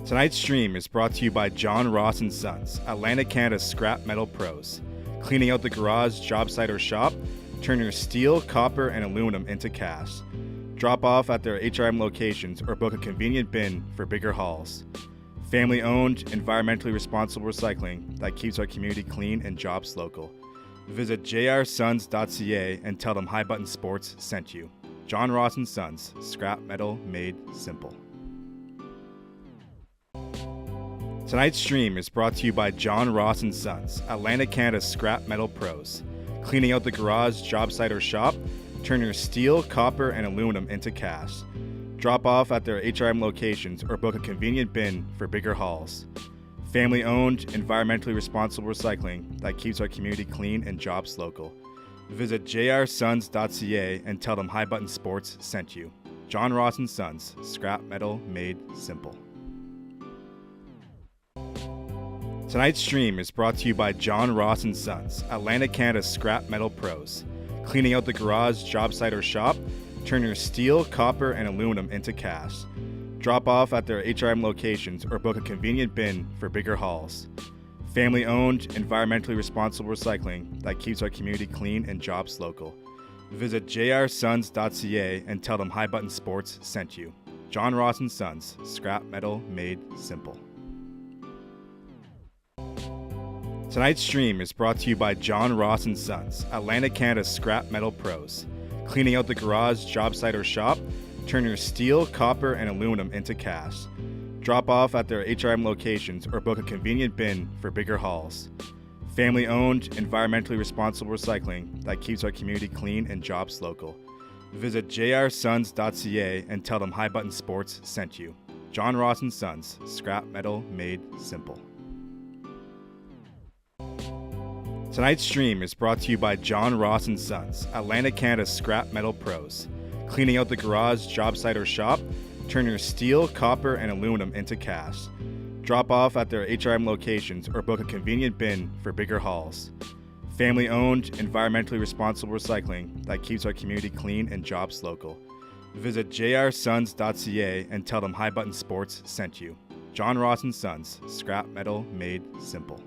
Tonight's stream is brought to you by John Ross & Sons, Atlantic Canada's scrap metal pros. Cleaning out the garage, job site, or shop, turn your steel, copper, and aluminum into cash. Drop off at their HRM locations or book a convenient bin for bigger hauls. Family-owned, environmentally responsible recycling that keeps our community clean and jobs local. Visit jrsons.ca and tell them High Button Sports sent you. John Ross & Sons, scrap metal made simple. Tonight's stream is brought to you by John Ross & Sons, Atlantic Canada's scrap metal pros. Cleaning out the garage, job site, or shop, turn your steel, copper, and aluminum into cash. Drop off at their HRM locations or book a convenient bin for bigger hauls. Family-owned, environmentally responsible recycling that keeps our community clean and jobs local. Visit jrsons.ca and tell them High Button Sports sent you. John Ross & Sons, scrap metal made simple. Tonight's stream is brought to you by John Ross & Sons, Atlantic Canada's scrap metal pros. Cleaning out the garage, job site, or shop, turn your steel, copper, and aluminum into cash. Drop off at their HRM locations or book a convenient bin for bigger hauls. Family-owned, environmentally responsible recycling that keeps our community clean and jobs local. Visit jrsons.ca and tell them High Button Sports sent you. John Ross & Sons, scrap metal made simple. Tonight's stream is brought to you by John Ross & Sons, Atlantic Canada's scrap metal pros. Cleaning out the garage, job site, or shop, turn your steel, copper, and aluminum into cash. Drop off at their HRM locations or book a convenient bin for bigger hauls. Family-owned, environmentally responsible recycling that keeps our community clean and jobs local. Visit jrsons.ca and tell them High Button Sports sent you. John Ross & Sons, scrap metal made simple. Tonight's stream is brought to you by John Ross & Sons, Atlantic Canada's scrap metal pros. Cleaning out the garage, job site, or shop, turn your steel, copper, and aluminum into cash. Drop off at their HRM locations or book a convenient bin for bigger hauls. Family-owned, environmentally responsible recycling that keeps our community clean and jobs local. Visit jrsons.ca and tell them High Button Sports sent you. John Ross & Sons, scrap metal made simple.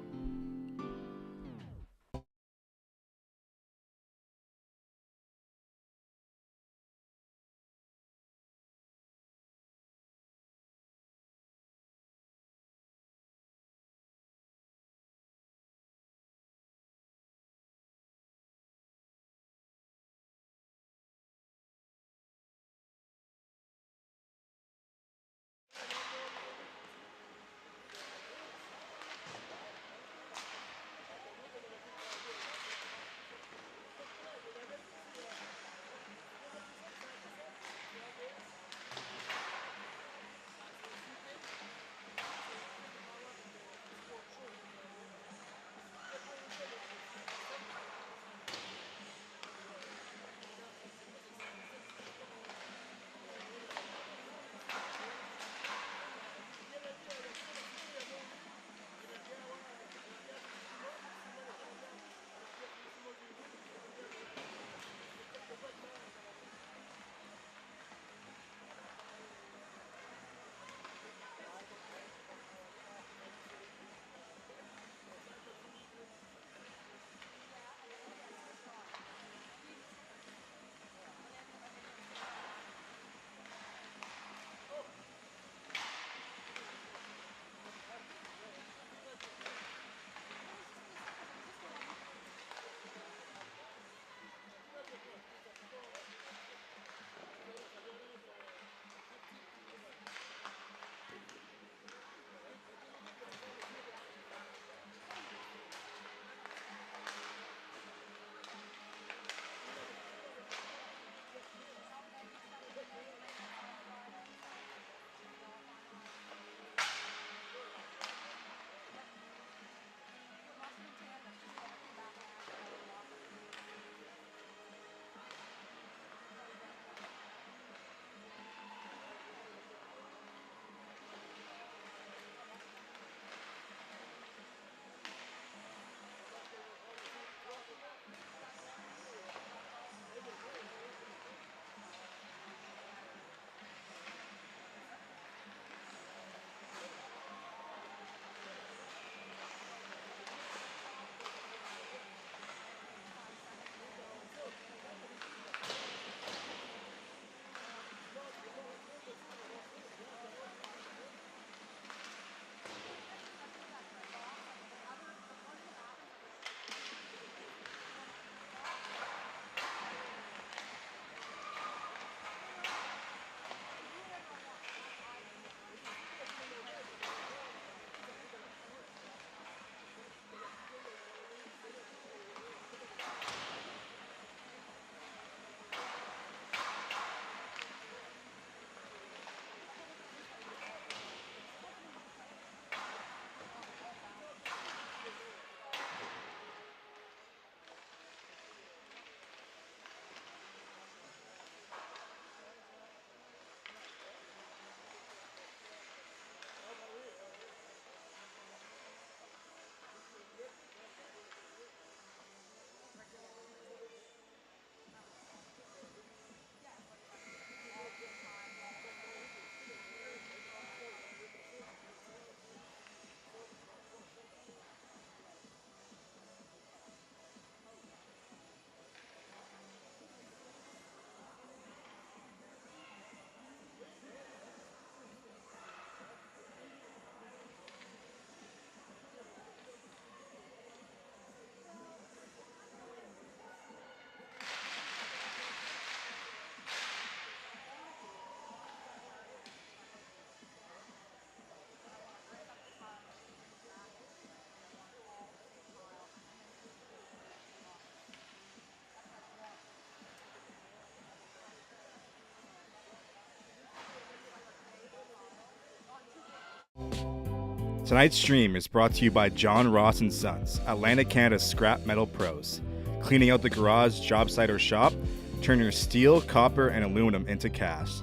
Tonight's stream is brought to you by John Ross & Sons, Atlantic Canada's scrap metal pros. Cleaning out the garage, job site, or shop, turn your steel, copper, and aluminum into cash.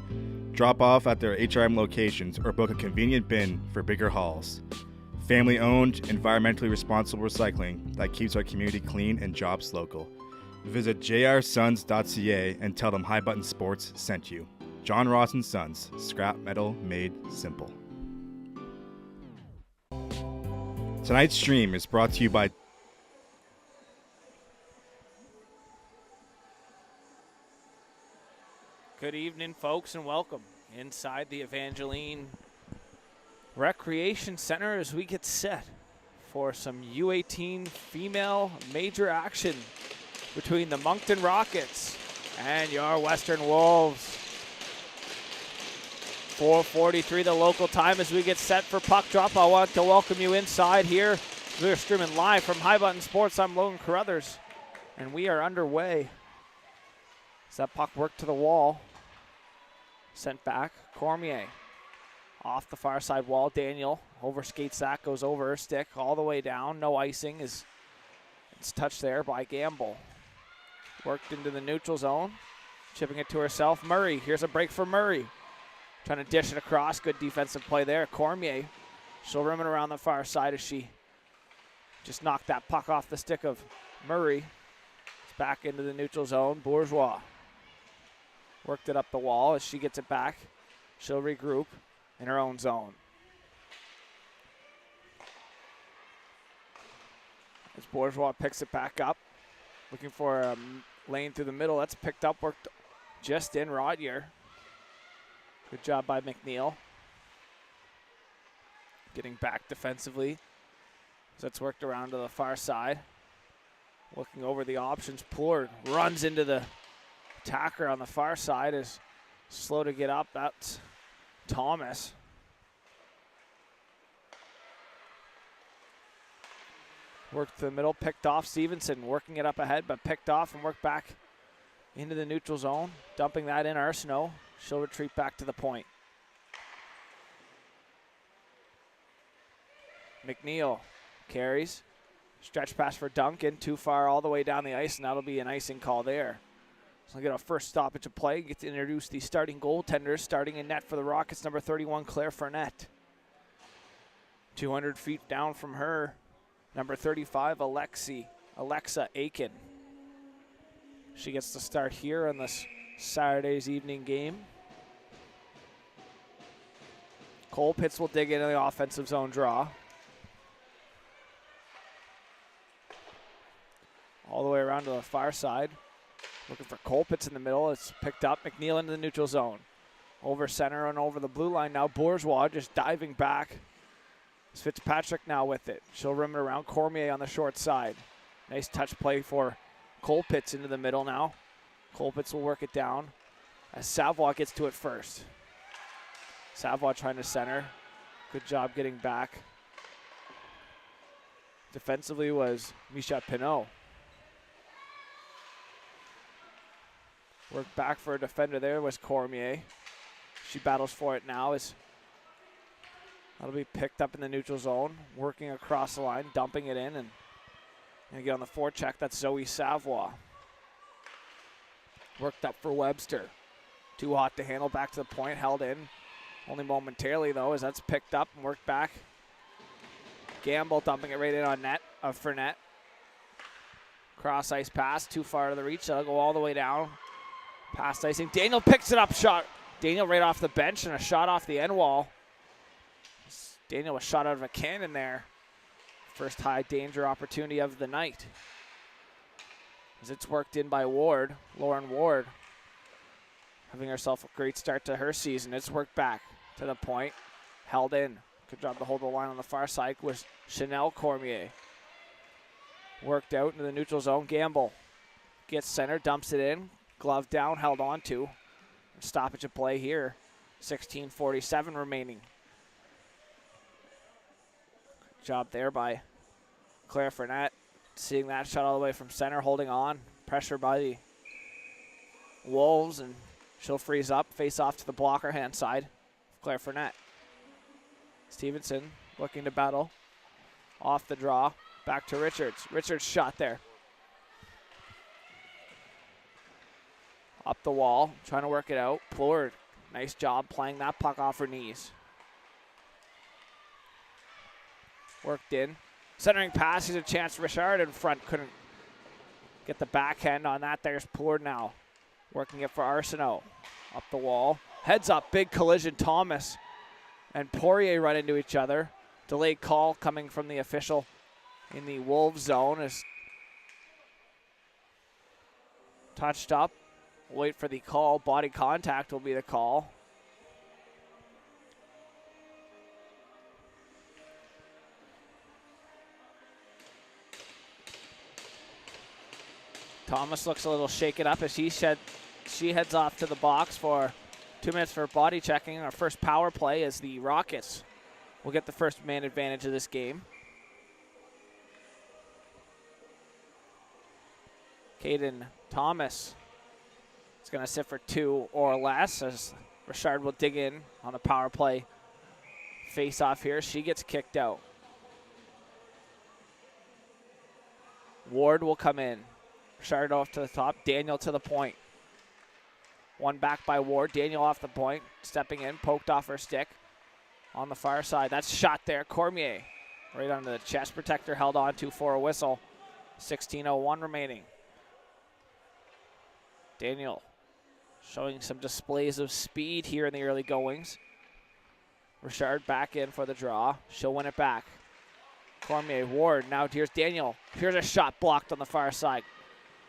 Drop off at their HRM locations or book a convenient bin for bigger hauls. Family-owned, environmentally responsible recycling that keeps our community clean and jobs local. Visit jrsons.ca and tell them High Button Sports sent you. John Ross & Sons, scrap metal made simple. Tonight's stream is brought to you by Good evening, folks, and welcome inside the Evangeline Recreation Center as we get set for some U18 female major action between the Moncton Rockets and your Western Wolves. 4:43 the local time as we get set for puck drop. I want to welcome you inside here. We're streaming live from High Button Sports. I'm Logan Carruthers, and we are underway. As that puck worked to the wall, sent back. Cormier off the far side wall. Daniel over skates that, goes over her stick all the way down. No icing. It's touched there by Gamble. Worked into the neutral zone, chipping it to herself. Murray, here's a break for Murray. Trying to dish it across. Good defensive play there. Cormier, she'll rim it around the far side as she just knocked that puck off the stick of Murray. It's back into the neutral zone. Bourgeois worked it up the wall. As she gets it back, she'll regroup in her own zone. As Bourgeois picks it back up, looking for a lane through the middle. That's picked up, worked just in Rodyer. Good job by McNeil. Getting back defensively. So it's worked around to the far side. Looking over the options. Poulard runs into the attacker on the far side. Is slow to get up. That's Thomas. Worked to the middle. Picked off Stevenson. Working it up ahead, but picked off and worked back into the neutral zone. Dumping that in Arsenault. She'll retreat back to the point. McNeil carries. Stretch pass for Duncan. Too far all the way down the ice, and that'll be an icing call there. So we'll get our first stoppage of play. Get to introduce the starting goaltenders. Starting in net for the Rockets, number 31, Claire Fournette. 200 feet down from her, number 35, Alexa Aiken. She gets to start here on this Saturday's evening game. Colpitts will dig into the offensive zone draw. All the way around to the far side. Looking for Colpitts in the middle. It's picked up. McNeil into the neutral zone. Over center and over the blue line now. Bourgeois just diving back. It's Fitzpatrick now with it. She'll rim it around. Cormier on the short side. Nice touch play for Colpitts into the middle now. Colpitts will work it down as Savoie gets to it first. Savoie trying to center. Good job getting back. Defensively was Misha Pinot. Work back for a defender there was Cormier. She battles for it now. That'll be picked up in the neutral zone. Working across the line, dumping it in, and gonna get on the forecheck. That's Zoe Savoie. Worked up for Webster. Too hot to handle, back to the point, held in. Only momentarily though, as that's picked up and worked back. Gamble dumping it right in on net of Fournette. Cross ice pass, too far to the reach. That'll go all the way down. Past icing. Daniel picks it up, shot. Daniel right off the bench and a shot off the end wall. Daniel was shot out of a cannon there. First high danger opportunity of the night. As it's worked in by Ward, Lauren Ward, having herself a great start to her season. It's worked back to the point, held in. Good job to hold the line on the far side was Chanel Cormier. Worked out into the neutral zone. Gamble gets center, dumps it in. Glove down, held on to. Stoppage of play here. 16:47 remaining. Good job there by Claire Fournette. Seeing that shot all the way from center, holding on. Pressure by the Wolves, and she'll freeze up. Face off to the blocker hand side. Claire Fournette. Stevenson looking to battle. Off the draw, back to Richards. Richards shot there. Up the wall, trying to work it out. Plord, nice job playing that puck off her knees. Worked in. Centering pass, he's a chance. Richard in front, couldn't get the backhand on that. There's Plord now. Working it for Arsenault. Up the wall. Heads up, big collision. Thomas and Poirier run into each other. Delayed call coming from the official in the Wolves zone is touched up. Wait for the call. Body contact will be the call. Thomas looks a little shaken up as she heads off to the box for 2 minutes for body checking. Our first power play as the Rockets will get the first man advantage of this game. Caden Thomas is going to sit for 2 or less as Richard will dig in on the power play face-off here. She gets kicked out. Ward will come in. Richard off to the top. Daniel to the point. One back by Ward. Daniel off the point. Stepping in. Poked off her stick. On the far side. That's shot there. Cormier. Right under the chest protector. Held on to for a whistle. 16:01 remaining. Daniel showing some displays of speed here in the early goings. Richard back in for the draw. She'll win it back. Cormier, Ward. Now here's Daniel. Here's a shot blocked on the far side.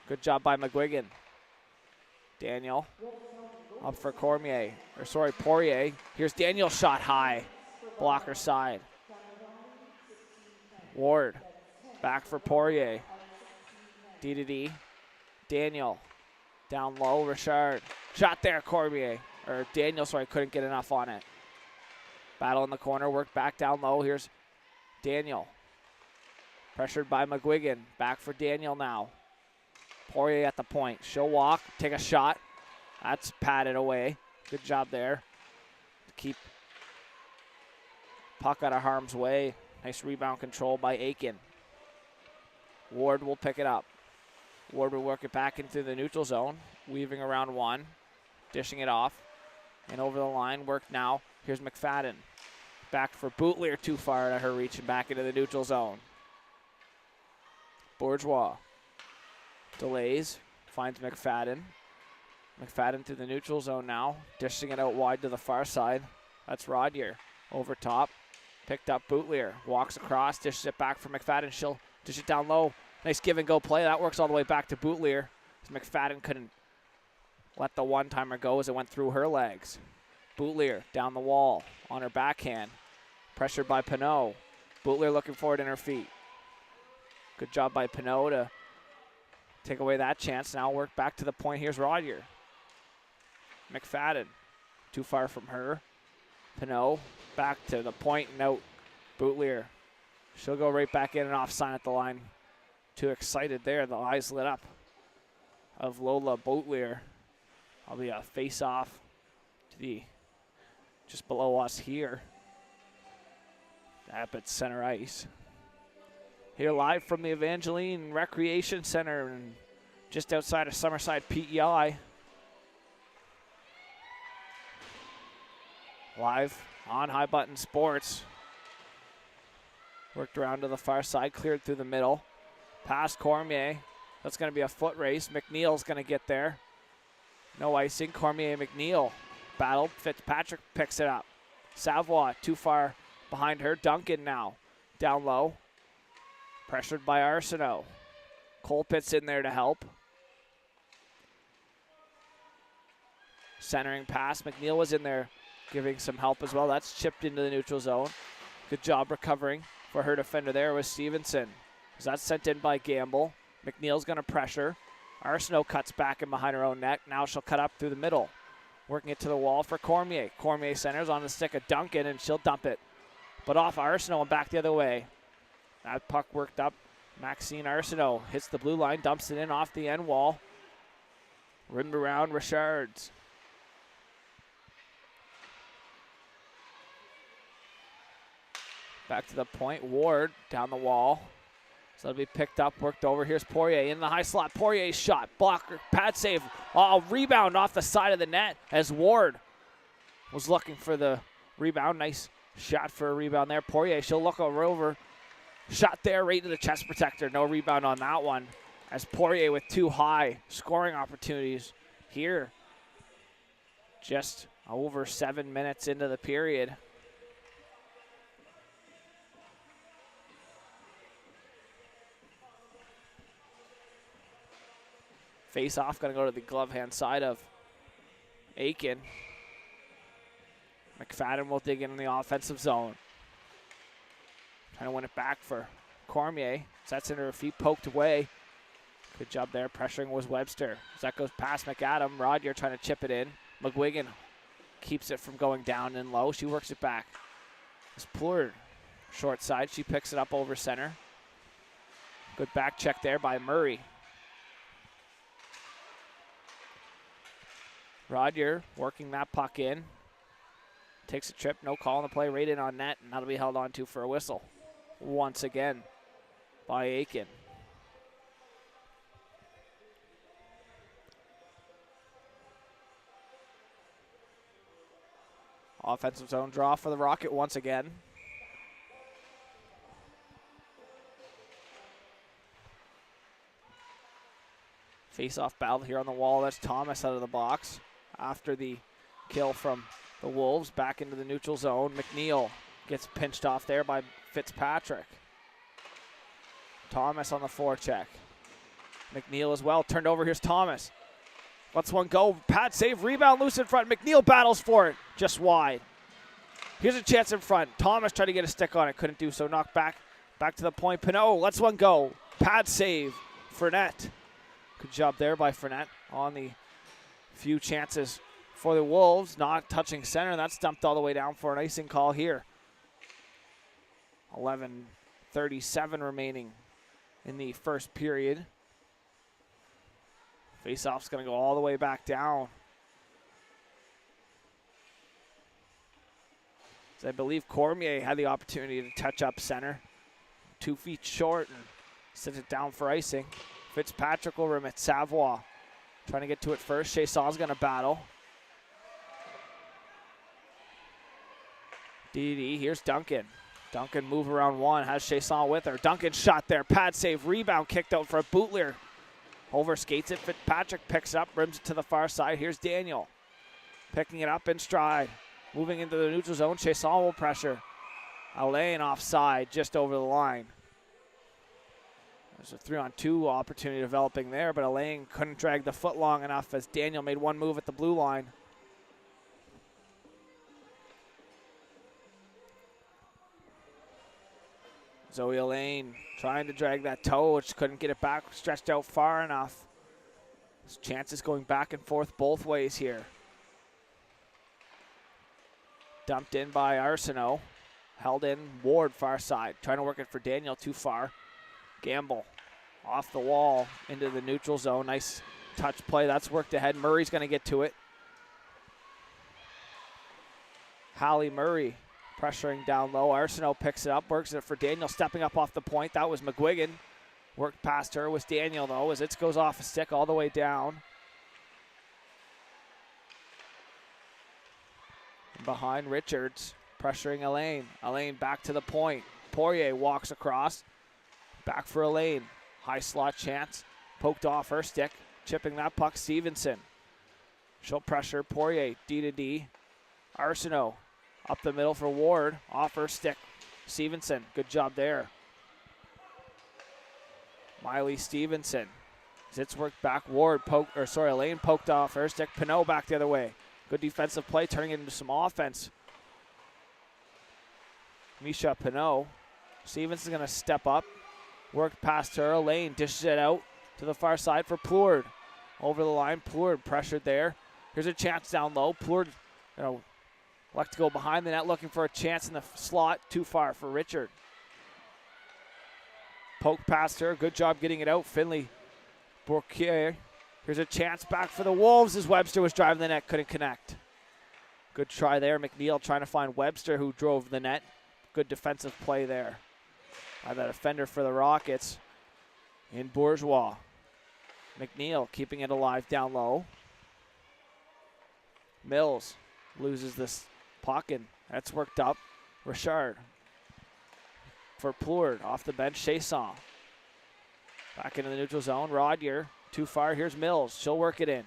Good job by McGuigan. Daniel up for Poirier. Here's Daniel, shot high. Blocker side. Ward back for Poirier. D to D. Daniel down low. Richard. Shot there, Daniel, couldn't get enough on it. Battle in the corner, work back down low. Here's Daniel. Pressured by McGuigan. Back for Daniel now. Poirier at the point. She'll walk, take a shot. That's patted away. Good job there to keep puck out of harm's way. Nice rebound control by Aiken. Ward will pick it up. Ward will work it back into the neutral zone. Weaving around one. Dishing it off. And over the line, work now. Here's McFadden. Back for Boutlier, too far at her reach and back into the neutral zone. Bourgeois. Delays, finds McFadden. McFadden through the neutral zone now, dishing it out wide to the far side. That's Rodier. Over top, picked up Boutlier. Walks across, dishes it back for McFadden. She'll dish it down low. Nice give and go play. That works all the way back to Boutlier. McFadden couldn't let the one-timer go as it went through her legs. Boutlier down the wall on her backhand. Pressured by Pinot. Boutlier looking for it in her feet. Good job by Pinot to take away that chance. Now work back to the point. Here's Rodier. McFadden, too far from her. Pinot, back to the point and out. Boutlier. She'll go right back in and off sign at the line. Too excited there. The eyes lit up of Lola Boutlier. I'll be a face-off to the just below us here. Up at center ice. Here live from the Evangeline Recreation Center and just outside of Summerside PEI. Live on High Button Sports. Worked around to the far side, cleared through the middle. Past Cormier. That's going to be a foot race. McNeil's going to get there. No icing. Cormier and McNeil battle. Fitzpatrick picks it up. Savoie too far behind her. Duncan now down low. Pressured by Arsenault. Colpitt's in there to help. Centering pass. McNeil was in there giving some help as well. That's chipped into the neutral zone. Good job recovering for her defender there was Stevenson. That's sent in by Gamble. McNeil's going to pressure. Arsenault cuts back in behind her own net. Now she'll cut up through the middle. Working it to the wall for Cormier. Cormier centers on the stick of Duncan, and she'll dump it. But off Arsenault and back the other way. That puck worked up. Maxine Arsenault hits the blue line, dumps it in off the end wall. Rimmed around Richards. Back to the point. Ward down the wall. So it'll be picked up, worked over. Here's Poirier in the high slot. Poirier's shot. Blocker, pad save. Rebound off the side of the net as Ward was looking for the rebound. Nice shot for a rebound there. Poirier, she'll look over. Shot there right to the chest protector. No rebound on that one. As Poirier with 2 high scoring opportunities here. Just over 7 minutes into the period. Face off, going to go to the glove hand side of Aiken. McFadden will dig in the offensive zone. Trying to win it back for Cormier. Sets into her feet, poked away. Good job there. Pressuring was Webster. As that goes past McAdam. Rodyer trying to chip it in. McGuigan keeps it from going down and low. She works it back. It's Plurd. Short side. She picks it up over center. Good back check there by Murray. Rodyer working that puck in. Takes a trip, no call on the play, right in on net, and that'll be held on to for a whistle. Once again by Aiken. Offensive zone draw for the Rocket once again. Face-off battle here on the wall. That's Thomas out of the box after the kill from the Wolves. Back into the neutral zone. McNeil gets pinched off there by Fitzpatrick. Thomas on the forecheck. McNeil as well. Turned over. Here's Thomas. Lets one go. Pad save. Rebound loose in front. McNeil battles for it. Just wide. Here's a chance in front. Thomas tried to get a stick on it. Couldn't do so. Knocked back. Back to the point. Pinot lets one go. Pad save. Fournette. Good job there by Fournette on the few chances for the Wolves. Not touching center. That's dumped all the way down for an icing call here. 11:37 remaining in the first period. Face-off's going to go all the way back down. So I believe Cormier had the opportunity to touch up center. 2 feet short and sends it down for icing. Fitzpatrick will remit. Savoie trying to get to it first. Chasson's going to battle. DD, here's Duncan. Duncan move around one, has Chasson with her. Duncan shot there, pad save, rebound, kicked out for a bootler. Over skates it, Fitzpatrick picks it up, rims it to the far side. Here's Daniel, picking it up in stride. Moving into the neutral zone, Chasson will pressure. Alain offside, just over the line. There's a 3-on-2 opportunity developing there, but Alain couldn't drag the foot long enough as Daniel made one move at the blue line. Zoe Alain trying to drag that toe, which couldn't get it back, stretched out far enough. There's chances going back and forth both ways here. Dumped in by Arsenault. Held in, Ward far side. Trying to work it for Daniel, too far. Gamble off the wall into the neutral zone. Nice touch play. That's worked ahead. Murray's going to get to it. Hallie Murray pressuring down low. Arsenault picks it up, works it for Daniel, stepping up off the point. That was McGuigan. Worked past her was Daniel, though, as it goes off a stick all the way down. Behind Richards, pressuring Alain. Alain back to the point. Poirier walks across. Back for Alain. High slot chance. Poked off her stick. Chipping that puck, Stevenson. She'll pressure Poirier, D to D. Arsenault up the middle for Ward. Off her stick, Stevenson. Good job there. Miley Stevenson. Zitz worked back. Ward Alain poked off her stick. Pinot back the other way. Good defensive play, turning it into some offense. Misha Pinot. Stevenson's going to step up. Worked past her. Alain dishes it out to the far side for Plurd. Over the line. Plurd pressured there. Here's a chance down low. Plurd, like to go behind the net, looking for a chance in the slot. Too far for Richard. Poke past her. Good job getting it out. Finley Bourquier. Here's a chance back for the Wolves as Webster was driving the net. Couldn't connect. Good try there. McNeil trying to find Webster, who drove the net. Good defensive play there by the defender for the Rockets in Bourgeois. McNeil keeping it alive down low. Mills loses this puck, and that's worked up. Richard for Plourde off the bench. Chasson back into the neutral zone. Rodier too far. Here's Mills. She'll work it in.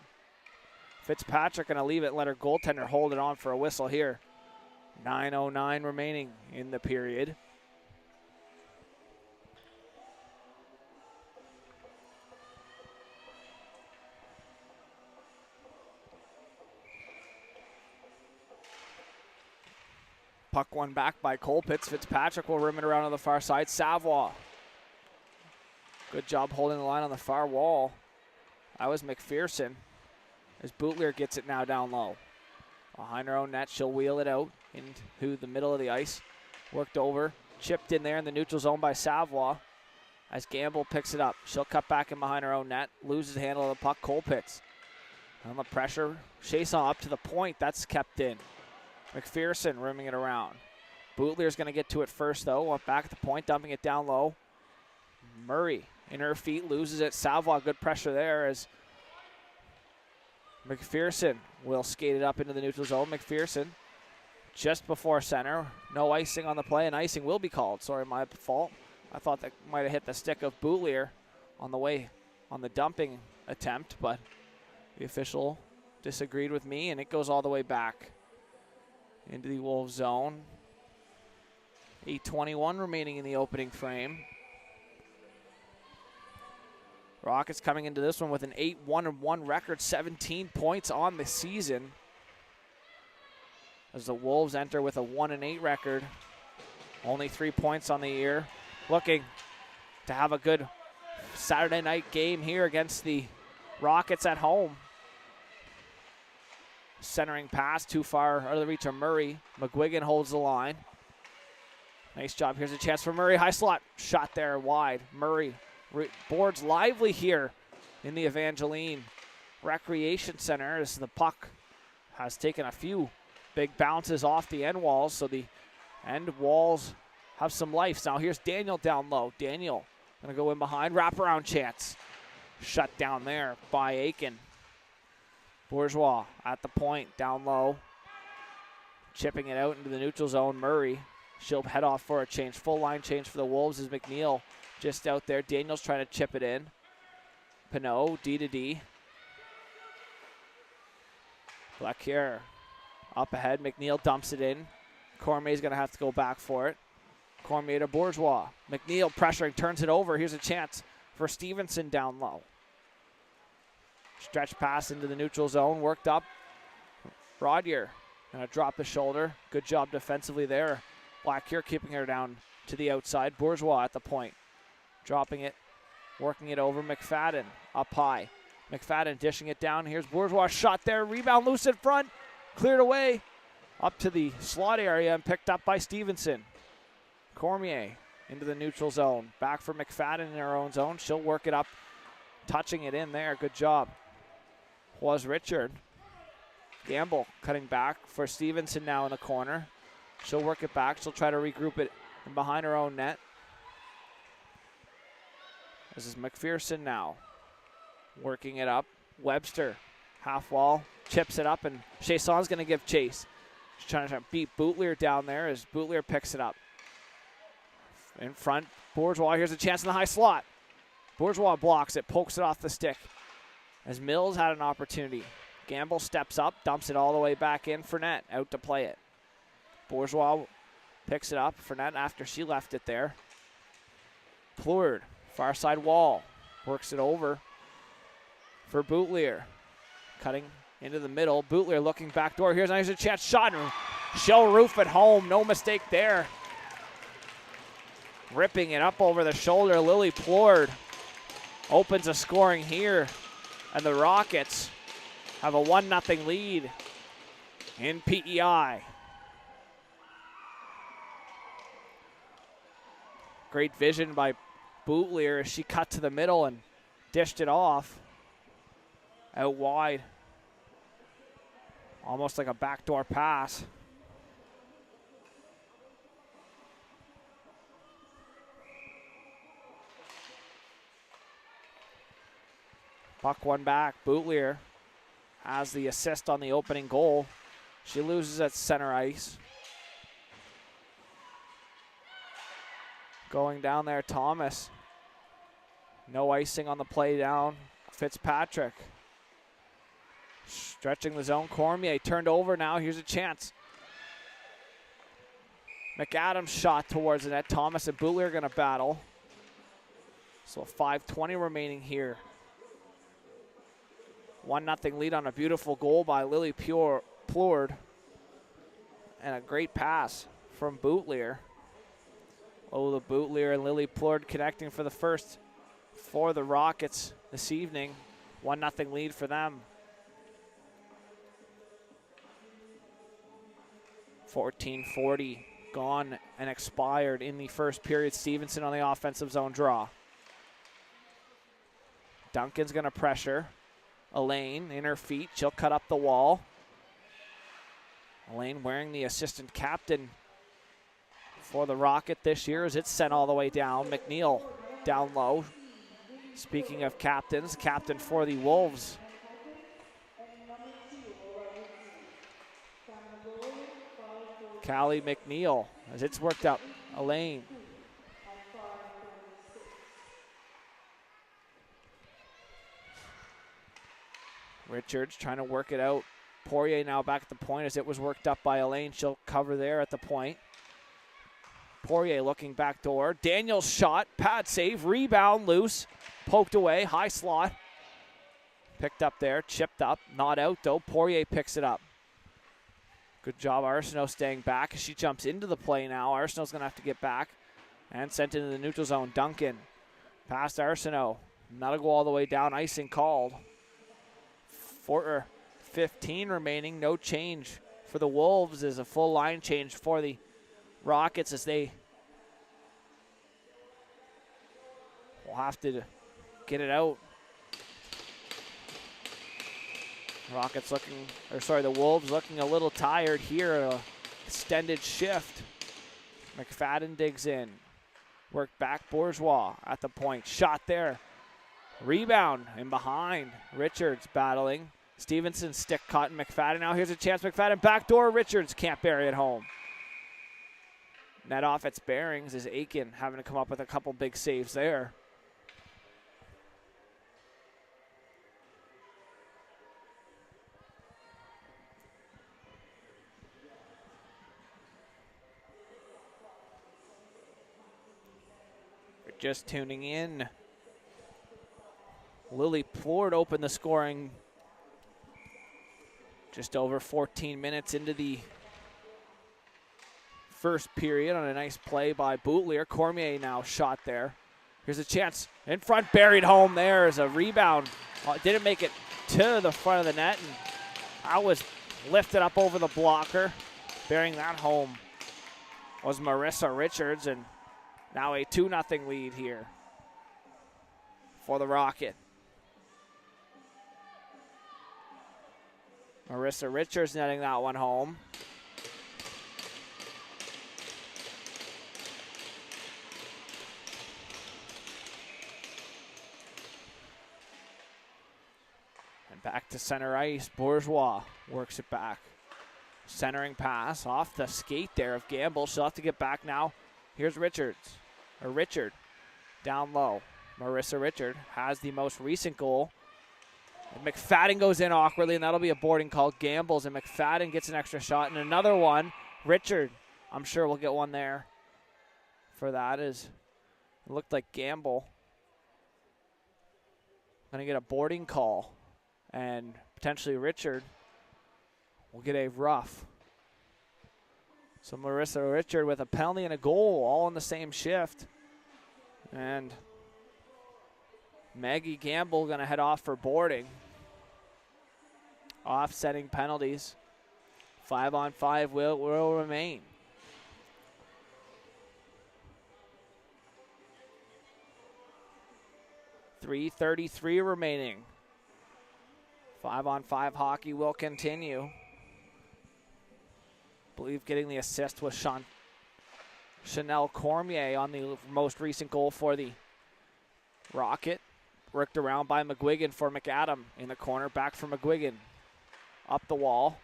Fitzpatrick going to leave it and let her goaltender hold it on for a whistle here. 9:09 remaining in the period. Puck won back by Colpitts. Fitzpatrick will rim it around on the far side. Savoie. Good job holding the line on the far wall. That was McPherson. As Boutlier gets it now down low. Behind her own net, she'll wheel it out into the middle of the ice. Worked over, chipped in there in the neutral zone by Savoie. As Gamble picks it up, she'll cut back in behind her own net. Loses handle of the puck, Colpitts. On the pressure, Chasson up to the point, that's kept in. McPherson rimming it around. Boutlier's going to get to it first, though. Went back at the point, dumping it down low. Murray in her feet, loses it. Savoie, good pressure there as McPherson will skate it up into the neutral zone. McPherson just before center. No icing on the play, and icing will be called. Sorry, my fault. I thought that might have hit the stick of Boutlier on the way on the dumping attempt, but the official disagreed with me, and it goes all the way back into the Wolves zone. 8:21 remaining in the opening frame. Rockets coming into this one with an 8-1-1 record, 17 points on the season. As the Wolves enter with a 1-8 record, only 3 points on the year. Looking to have a good Saturday night game here against the Rockets at home. Centering pass too far out of the reach of Murray. McGuigan holds the line. Nice job. Here's a chance for Murray. High slot shot there wide. Murray boards lively here in the Evangeline Recreation Center as the puck has taken a few big bounces off the end walls, so the end walls have some life. Now here's Daniel down low. Daniel going to go in behind. Wraparound chance. Shut down there by Aiken. Bourgeois at the point, down low. Chipping it out into the neutral zone. Murray. She'll head off for a change. Full line change for the Wolves is McNeil just out there. Daniel's trying to chip it in. Pinot, D to D. Blaquier up ahead. McNeil dumps it in. Cormier's going to have to go back for it. Cormier to Bourgeois. McNeil pressuring, turns it over. Here's a chance for Stevenson down low. Stretch pass into the neutral zone, worked up. Rodier going to drop the shoulder. Good job defensively there. Blaquier keeping her down to the outside. Bourgeois at the point. Dropping it, working it over. McFadden up high. McFadden dishing it down. Here's Bourgeois, shot there. Rebound loose in front. Cleared away up to the slot area and picked up by Stevenson. Cormier into the neutral zone. Back for McFadden in her own zone. She'll work it up, touching it in there. Good job. Was Richard. Gamble cutting back for Stevenson now in the corner. She'll work it back. She'll try to regroup it behind her own net. This is McPherson now. Working it up. Webster, half wall, chips it up, and Chasson's going to give chase. She's trying to beat Boutlier down there as Boutlier picks it up. In front, Bourgeois, here's a chance in the high slot. Bourgeois blocks it, pokes it off the stick. As Mills had an opportunity. Gamble steps up, dumps it all the way back in. Fournette out to play it. Bourgeois picks it up. Fournette after she left it there. Plourde, far side wall, works it over for Boutlier. Cutting into the middle. Boutlier looking back door. Here's a chance shot. Shell roof at home. No mistake there. Ripping it up over the shoulder. Lily Plourde opens a scoring here. And the Rockets have a 1-0 lead in PEI. Great vision by Boutlier as she cut to the middle and dished it off out wide. Almost like a backdoor pass. Puck one back. Boutlier has the assist on the opening goal. She loses at center ice. Going down there, Thomas. No icing on the play down. Fitzpatrick. Stretching the zone. Cormier turned over now. Here's a chance. McAdams shot towards the net. Thomas and Boutlier are going to battle. So 5:20 remaining here. 1-0 lead on a beautiful goal by Lily Plourde. And a great pass from Boutlier. Oh, the Boutlier and Lily Plourde connecting for the first for the Rockets this evening. 1-0 lead for them. 14:40 gone and expired in the first period. Stevenson on the offensive zone draw. Duncan's going to pressure. Elaine in her feet. She'll cut up the wall. Elaine wearing the assistant captain for the Rocket this year as it's sent all the way down. McNeil down low. Speaking of captains, captain for the Wolves. Callie McNeil as it's worked up. Elaine. Richards trying to work it out. Poirier now back at the point as it was worked up by Elaine. She'll cover there at the point. Poirier looking back door. Daniels shot. Pad save. Rebound loose. Poked away. High slot. Picked up there. Chipped up. Not out though. Poirier picks it up. Good job. Arsenault staying back as she jumps into the play now. Arsenault's going to have to get back and sent into the neutral zone. Duncan past Arsenault. That'll go all the way down. Icing called. 4:15 remaining. No change for the Wolves is a full line change for the Rockets as they will have to get it out. The Wolves looking a little tired here. Extended shift. McFadden digs in. Work back. Bourgeois at the point. Shot there. Rebound in behind. Richards battling. Stevenson stick caught in McFadden. Now here's a chance. McFadden backdoor. Richards can't bury it home. Net off its bearings is Aiken having to come up with a couple big saves there. You're just tuning in. Lily Plourde opened the scoring just over 14 minutes into the first period on a nice play by Boutlier. Cormier now shot there. Here's a chance in front, buried home there as a rebound. Didn't make it to the front of the net, and that was lifted up over the blocker. Burying that home was Marissa Richards, and now a 2-0 lead here for the Rocket. Marissa Richards netting that one home. And back to center ice. Bourgeois works it back. Centering pass off the skate there of Gamble. She'll have to get back now. Here's Richard down low. Marissa Richard has the most recent goal. And McFadden goes in awkwardly, and that'll be a boarding call. Gambles, and McFadden gets an extra shot, and another one. Richard, I'm sure we'll get one there for that. It looked like Gamble going to get a boarding call, and potentially Richard will get a rough. So Marissa Richard with a penalty and a goal, all in the same shift. And Maggie Gamble going to head off for boarding. Offsetting penalties. 5-on-5 will remain. .333 remaining. 5-on-5 hockey will continue. I believe getting the assist was Chanel Cormier on the most recent goal for the Rocket. Worked around by McGuigan for McAdam in the corner. Back for McGuigan. Up the wall.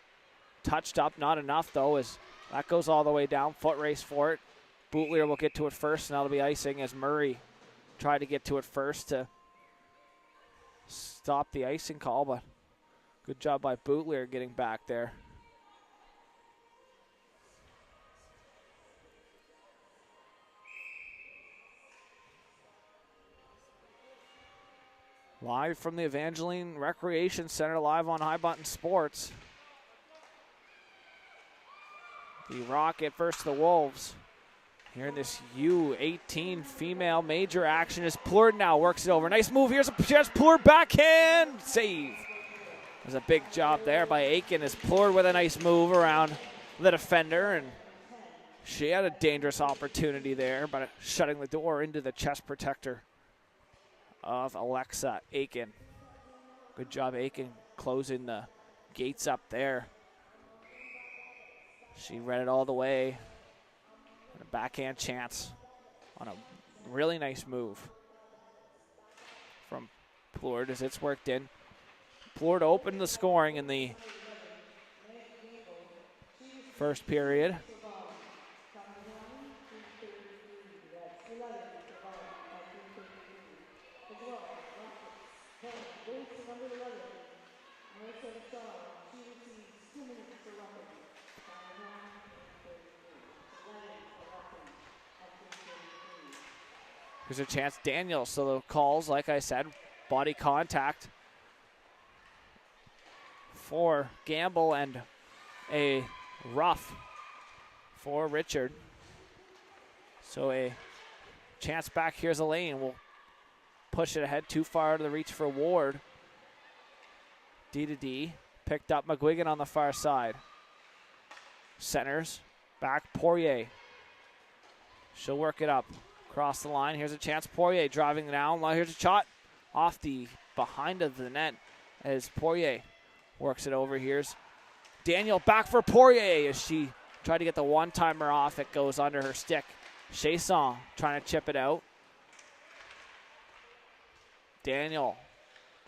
Touched up, not enough though, as that goes all the way down. Foot race for it. Bootlier will get to it first, and that'll be icing as Murray tried to get to it first to stop the icing call, but good job by Bootlier getting back there. Live from the Evangeline Recreation Center, live on High Button Sports. The Rocket versus the Wolves. Here in this U18 female major action as Plurd now works it over. Nice move. Here's a chance. Plurd backhand save. There's a big job there by Aiken as Plurd with a nice move around the defender, and she had a dangerous opportunity there, but shutting the door into the chest protector of Alexa Aiken. Good job, Aiken, closing the gates up there. She read it all the way. And a backhand chance on a really nice move from Plurd as it's worked in. Plurd opened the scoring in the first period. Here's a chance, Daniel. So the calls, like I said, body contact for Gamble and a rough for Richard. So a chance back. Here's Elaine. We'll push it ahead too far out of the reach for Ward. D to D. Picked up McGuigan on the far side. Centers. Back Poirier. She'll work it up. Across the line. Here's a chance. Poirier driving down. Here's a shot off the behind of the net as Poirier works it over. Here's Daniel back for Poirier as she tried to get the one-timer off. It goes under her stick. Chasson trying to chip it out. Daniel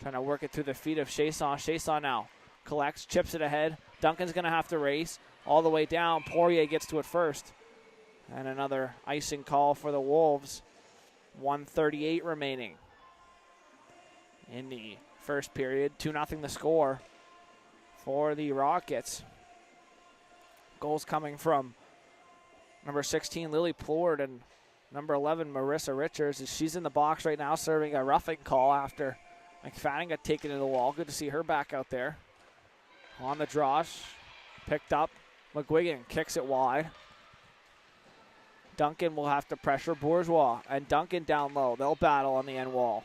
trying to work it through the feet of Chasson. Chasson now collects, chips it ahead. Duncan's going to have to race all the way down. Poirier gets to it first. And another icing call for the Wolves. 1:38 remaining in the first period. 2-0 the score for the Rockets. Goals coming from number 16, Lily Plord, and number 11, Marissa Richards. She's in the box right now serving a roughing call after McFadden got taken to the wall. Good to see her back out there. On the draw, picked up. McGuigan kicks it wide. Duncan will have to pressure Bourgeois, and Duncan down low. They'll battle on the end wall.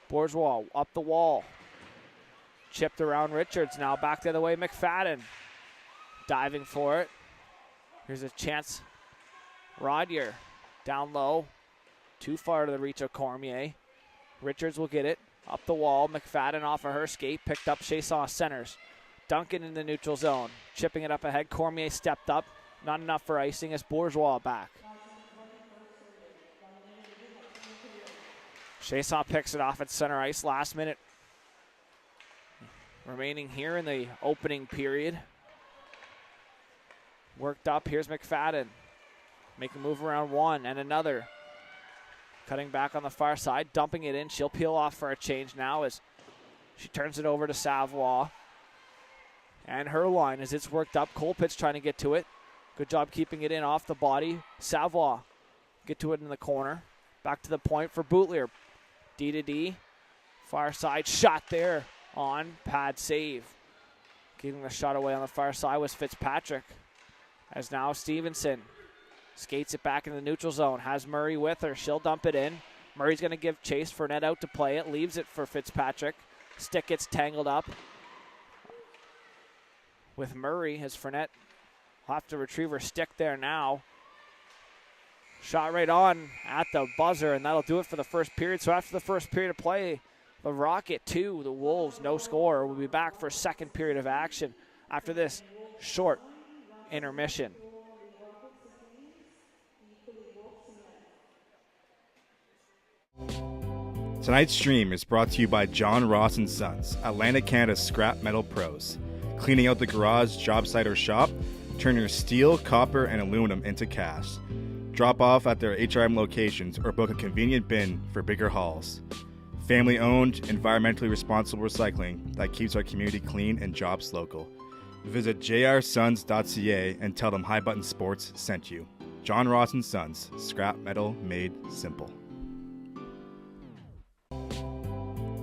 Bourgeois up the wall. Chipped around Richards. Now back the other way, McFadden. Diving for it. Here's a chance. Rodier down low. Too far to the reach of Cormier. Richards will get it. Up the wall. McFadden off of her skate. Picked up Chasson centers. Duncan in the neutral zone. Chipping it up ahead. Cormier stepped up. Not enough for icing as Bourgeois back. Chasson picks it off at center ice. Last minute remaining here in the opening period. Worked up. Here's McFadden. Make a move around one and another. Cutting back on the far side. Dumping it in. She'll peel off for a change now as she turns it over to Savoie. And her line as it's worked up. Colpitch trying to get to it. Good job keeping it in off the body. Savoie get to it in the corner. Back to the point for Bootlier. D to D. Far side shot there on pad save. Getting the shot away on the far side was Fitzpatrick. As now Stevenson skates it back in the neutral zone. Has Murray with her. She'll dump it in. Murray's going to give chase. Fournette out to play it. Leaves it for Fitzpatrick. Stick gets tangled up with Murray as Fournette will have to retrieve her stick there now. Shot right on at the buzzer, and that'll do it for the first period. So after the first period of play, the Rocket 2, the Wolves no score. We'll be back for a second period of action after this short intermission. Tonight's stream is brought to you by John Ross and Sons, Atlantic Canada's scrap metal pros. Cleaning out the garage, job site, or shop, turn your steel, copper, and aluminum into cash. Drop off at their HRM locations or book a convenient bin for bigger hauls. Family-owned, environmentally responsible recycling that keeps our community clean and jobs local. Visit jrsons.ca and tell them High Button Sports sent you. John Ross and Sons, scrap metal made simple.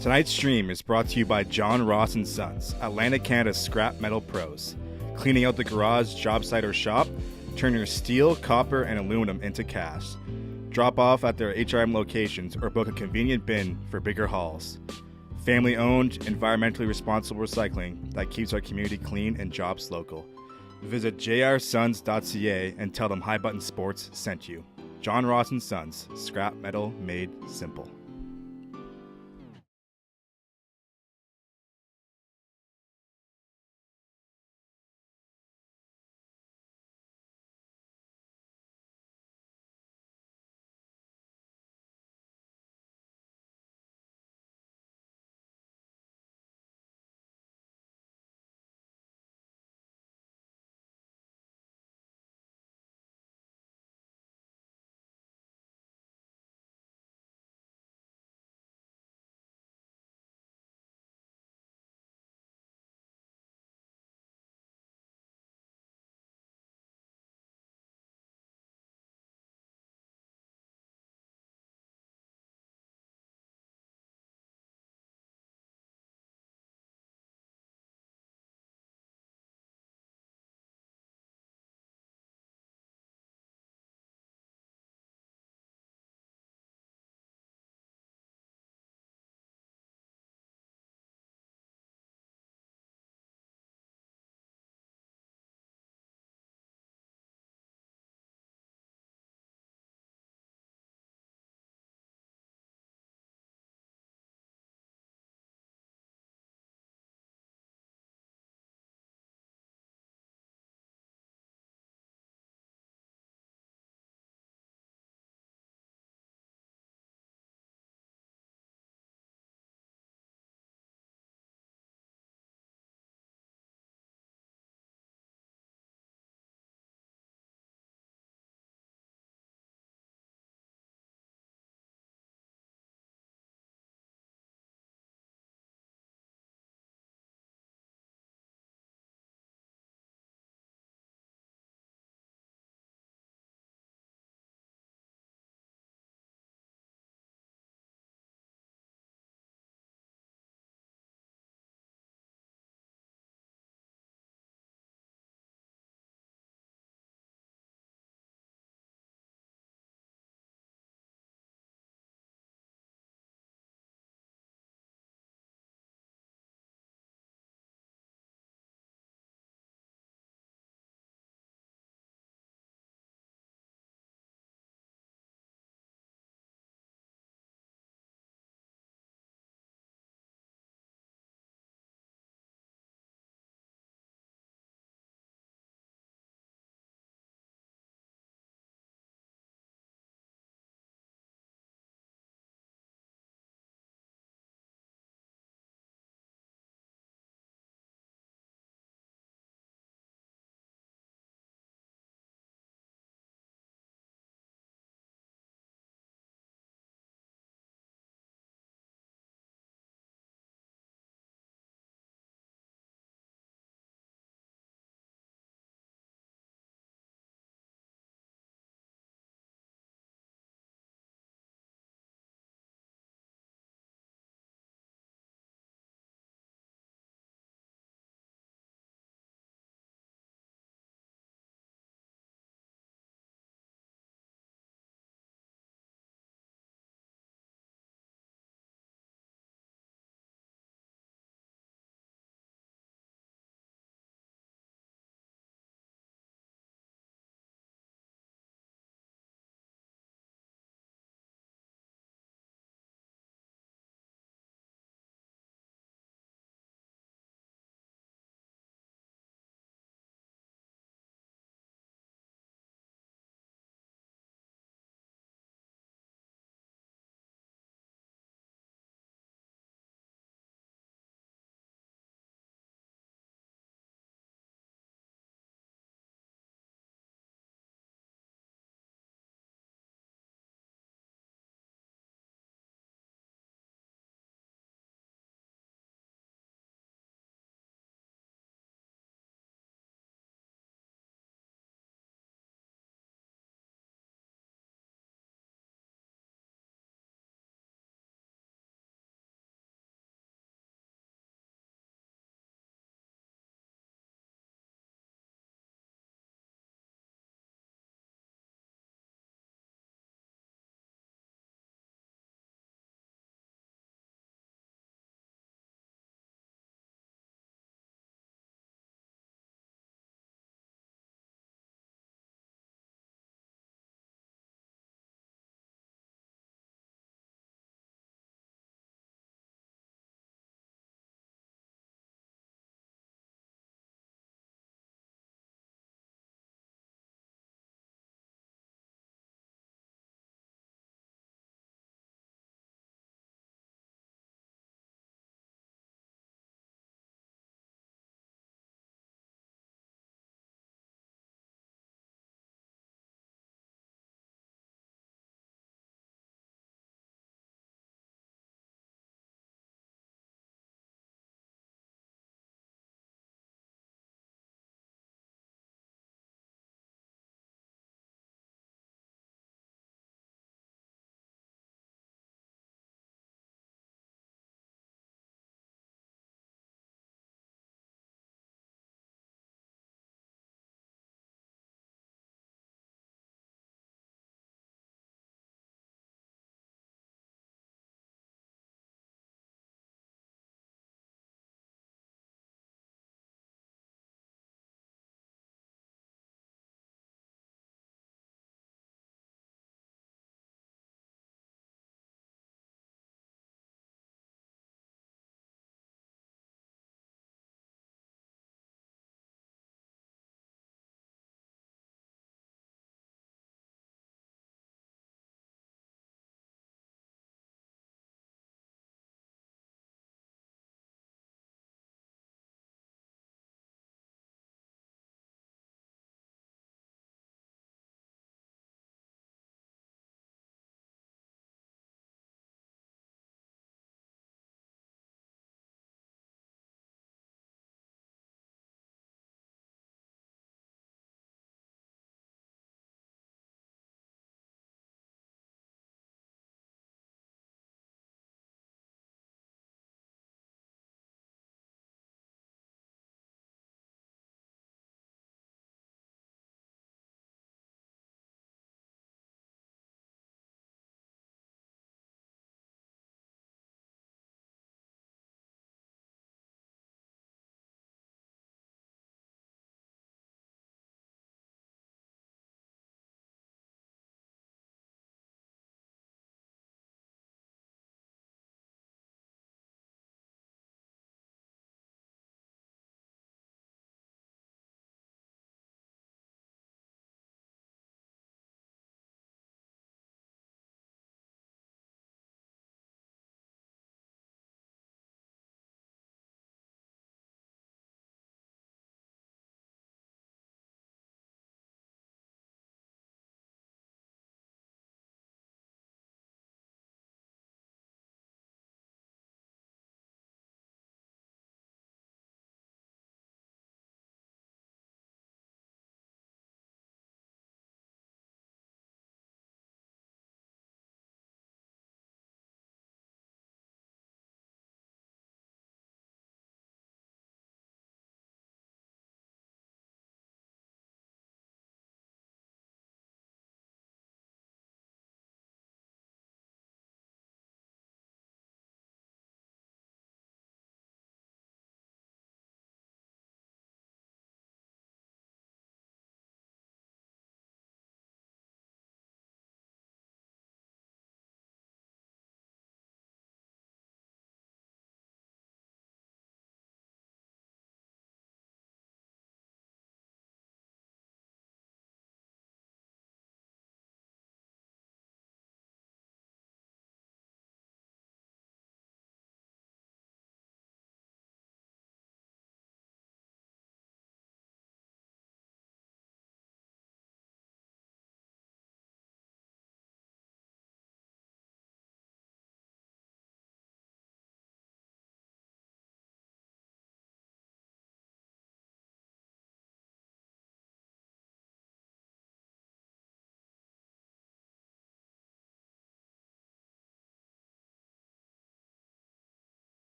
Tonight's stream is brought to you by John Ross and Sons, Atlantic Canada's scrap metal pros. Cleaning out the garage, job site, or shop, turn your steel, copper, and aluminum into cash. Drop off at their HRM locations or book a convenient bin for bigger hauls. Family-owned, environmentally responsible recycling that keeps our community clean and jobs local. Visit jrsons.ca and tell them High Button Sports sent you. John Ross and Sons, scrap metal made simple.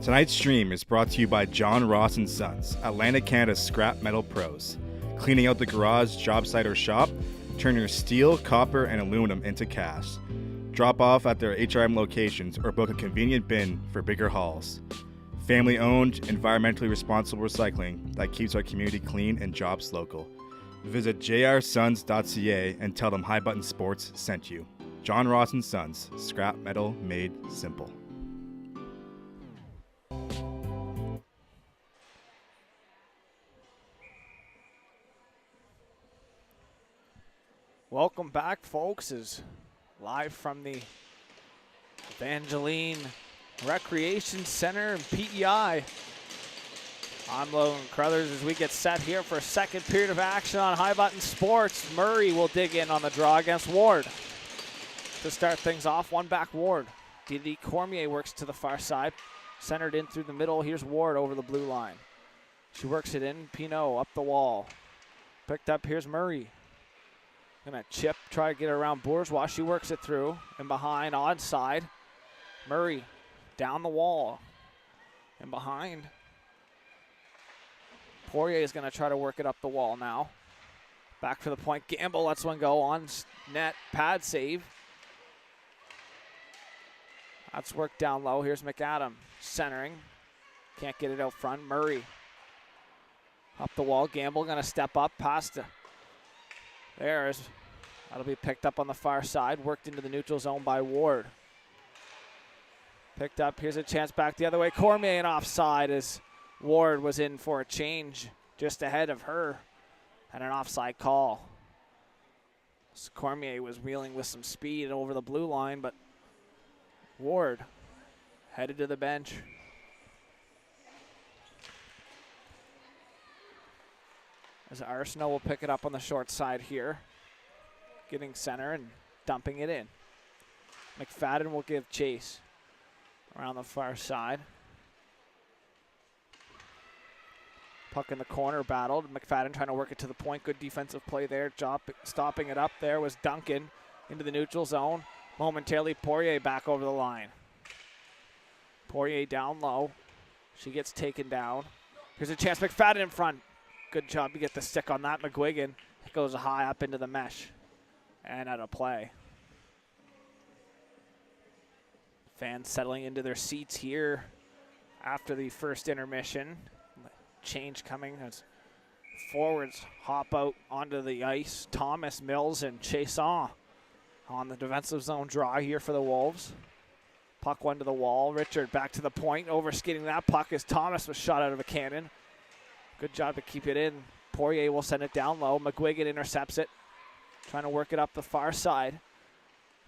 Tonight's stream is brought to you by John Ross & Sons, Atlantic Canada's scrap metal pros. Cleaning out the garage, job site, or shop, turn your steel, copper, and aluminum into cash. Drop off at their HRM locations or book a convenient bin for bigger hauls. Family-owned, environmentally responsible recycling that keeps our community clean and jobs local. Visit jrsons.ca and tell them High Button Sports sent you. John Ross & Sons, scrap metal made simple. Welcome back, folks, is live from the Evangeline Recreation Center in PEI. I'm Logan Crothers as we get set here for a second period of action on High Button Sports. Murray will dig in on the draw against Ward. To start things off, one back Ward. Didi Cormier works to the far side, centered in through the middle. Here's Ward over the blue line. She works it in, Pinot up the wall. Picked up, here's Murray. Gonna chip, try to get around Bourgeois. She works it through and behind, onside. Murray down the wall and behind. Poirier is gonna try to work it up the wall now. Back for the point. Gamble lets one go on net. Pad save. That's worked down low. Here's McAdam centering. Can't get it out front. Murray up the wall. Gamble gonna step up past. That'll be picked up on the far side. Worked into the neutral zone by Ward. Picked up. Here's a chance back the other way. Cormier and offside as Ward was in for a change just ahead of her. And an offside call. So Cormier was wheeling with some speed over the blue line, but Ward headed to the bench. As Arsenault will pick it up on the short side here. Getting center and dumping it in. McFadden will give chase around the far side. Puck in the corner, battled. McFadden trying to work it to the point. Good defensive play there. Stopping it up there was Duncan into the neutral zone. Momentarily, Poirier back over the line. Poirier down low. She gets taken down. Here's a chance. McFadden in front. Good job to get the stick on that. McGuigan. It goes high up into the mesh. And out of play. Fans settling into their seats here after the first intermission. Change coming as forwards hop out onto the ice. Thomas, Mills, and Chason on the defensive zone draw here for the Wolves. Puck one to the wall. Richard back to the point. Over skating that puck as Thomas was shot out of a cannon. Good job to keep it in. Poirier will send it down low. McGuigan intercepts it. Trying to work it up the far side.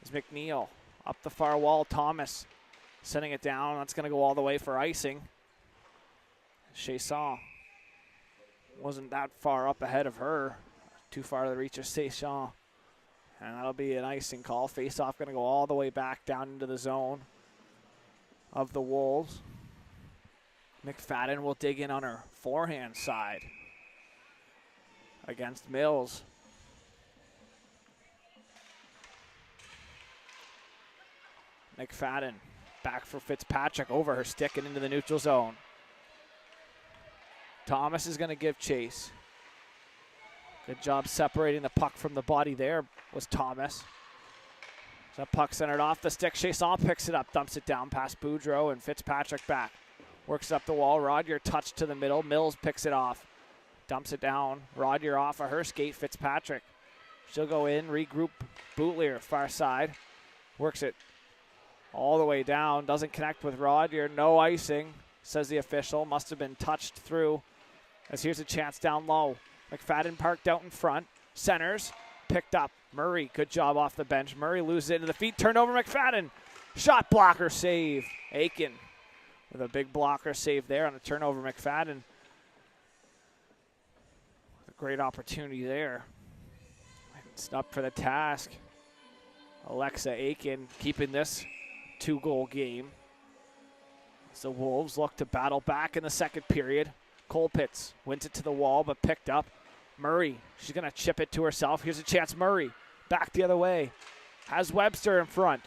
Is McNeil up the far wall. Thomas sending it down. That's going to go all the way for icing. Chason wasn't that far up ahead of her. Too far to the reach of Chason. And that'll be an icing call. Face-off going to go all the way back down into the zone of the Wolves. McFadden will dig in on her forehand side against Mills. McFadden back for Fitzpatrick over her stick and into the neutral zone. Thomas is going to give chase. Good job separating the puck from the body there was Thomas. That puck centered off the stick. Chason picks it up, dumps it down past Boudreau, and Fitzpatrick back. Works up the wall. Rodger touched to the middle. Mills picks it off. Dumps it down. Rodger off of her skate. Fitzpatrick. She'll go in, regroup. Bootlier, far side. Works it all the way down. Doesn't connect with Rodger. No icing, says the official. Must have been touched through. As here's a chance down low. McFadden parked out in front. Centers. Picked up. Murray, good job off the bench. Murray loses it into the feet. Turned over McFadden. Shot blocker save. Aiken with a big blocker save there on a turnover. McFadden. A great opportunity there. It's up for the task. Alexa Aiken keeping this 2-goal game. As the Wolves look to battle back in the second period. Colpitts wins it to the wall but picked up. Murray, she's going to chip it to herself. Here's a chance. Murray back the other way. Has Webster in front.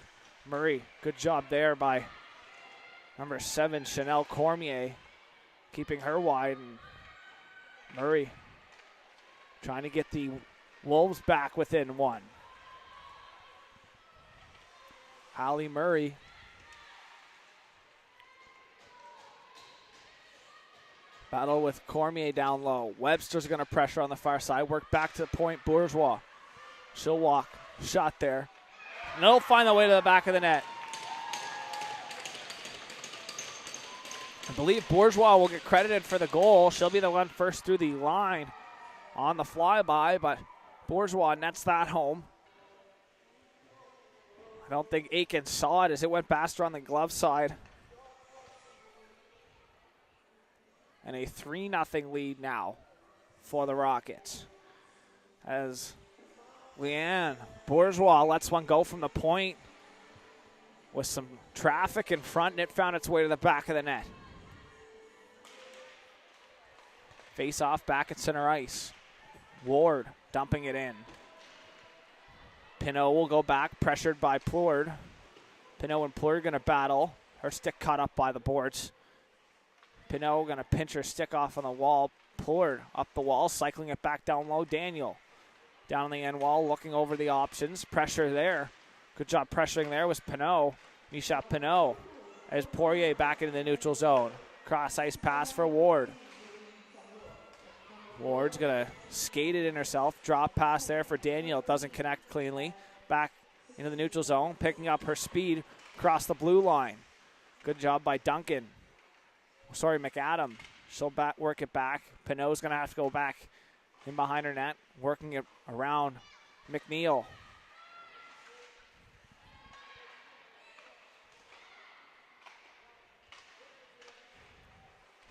Murray, good job there by Number 7, Chanel Cormier, keeping her wide. And Murray trying to get the Wolves back within 1. Hallie Murray battle with Cormier down low. Webster's going to pressure on the far side. Work back to the point. Bourgeois. She'll walk. Shot there. And it'll find the way to the back of the net. I believe Bourgeois will get credited for the goal. She'll be the one first through the line on the flyby, but Bourgeois nets that home. I don't think Aiken saw it as it went past her on the glove side. And a 3-0 lead now for the Rockets. As Leanne Bourgeois lets one go from the point with some traffic in front, and it found its way to the back of the net. Face off back at center ice. Ward dumping it in. Pinot will go back, pressured by Plourde. Pinot and Plourde going to battle. Her stick caught up by the boards. Pinot going to pinch her stick off on the wall. Plourde up the wall, cycling it back down low. Daniel down on the end wall, looking over the options. Pressure there. Good job pressuring there was Pinot. Misha Pinot as Poirier back into the neutral zone. Cross ice pass for Ward. Ward's going to skate it in herself. Drop pass there for Daniel. It doesn't connect cleanly. Back into the neutral zone, picking up her speed across the blue line. Good job by Duncan. Sorry, McAdam. She'll work it back. Pinot's going to have to go back in behind her net, working it around McNeil.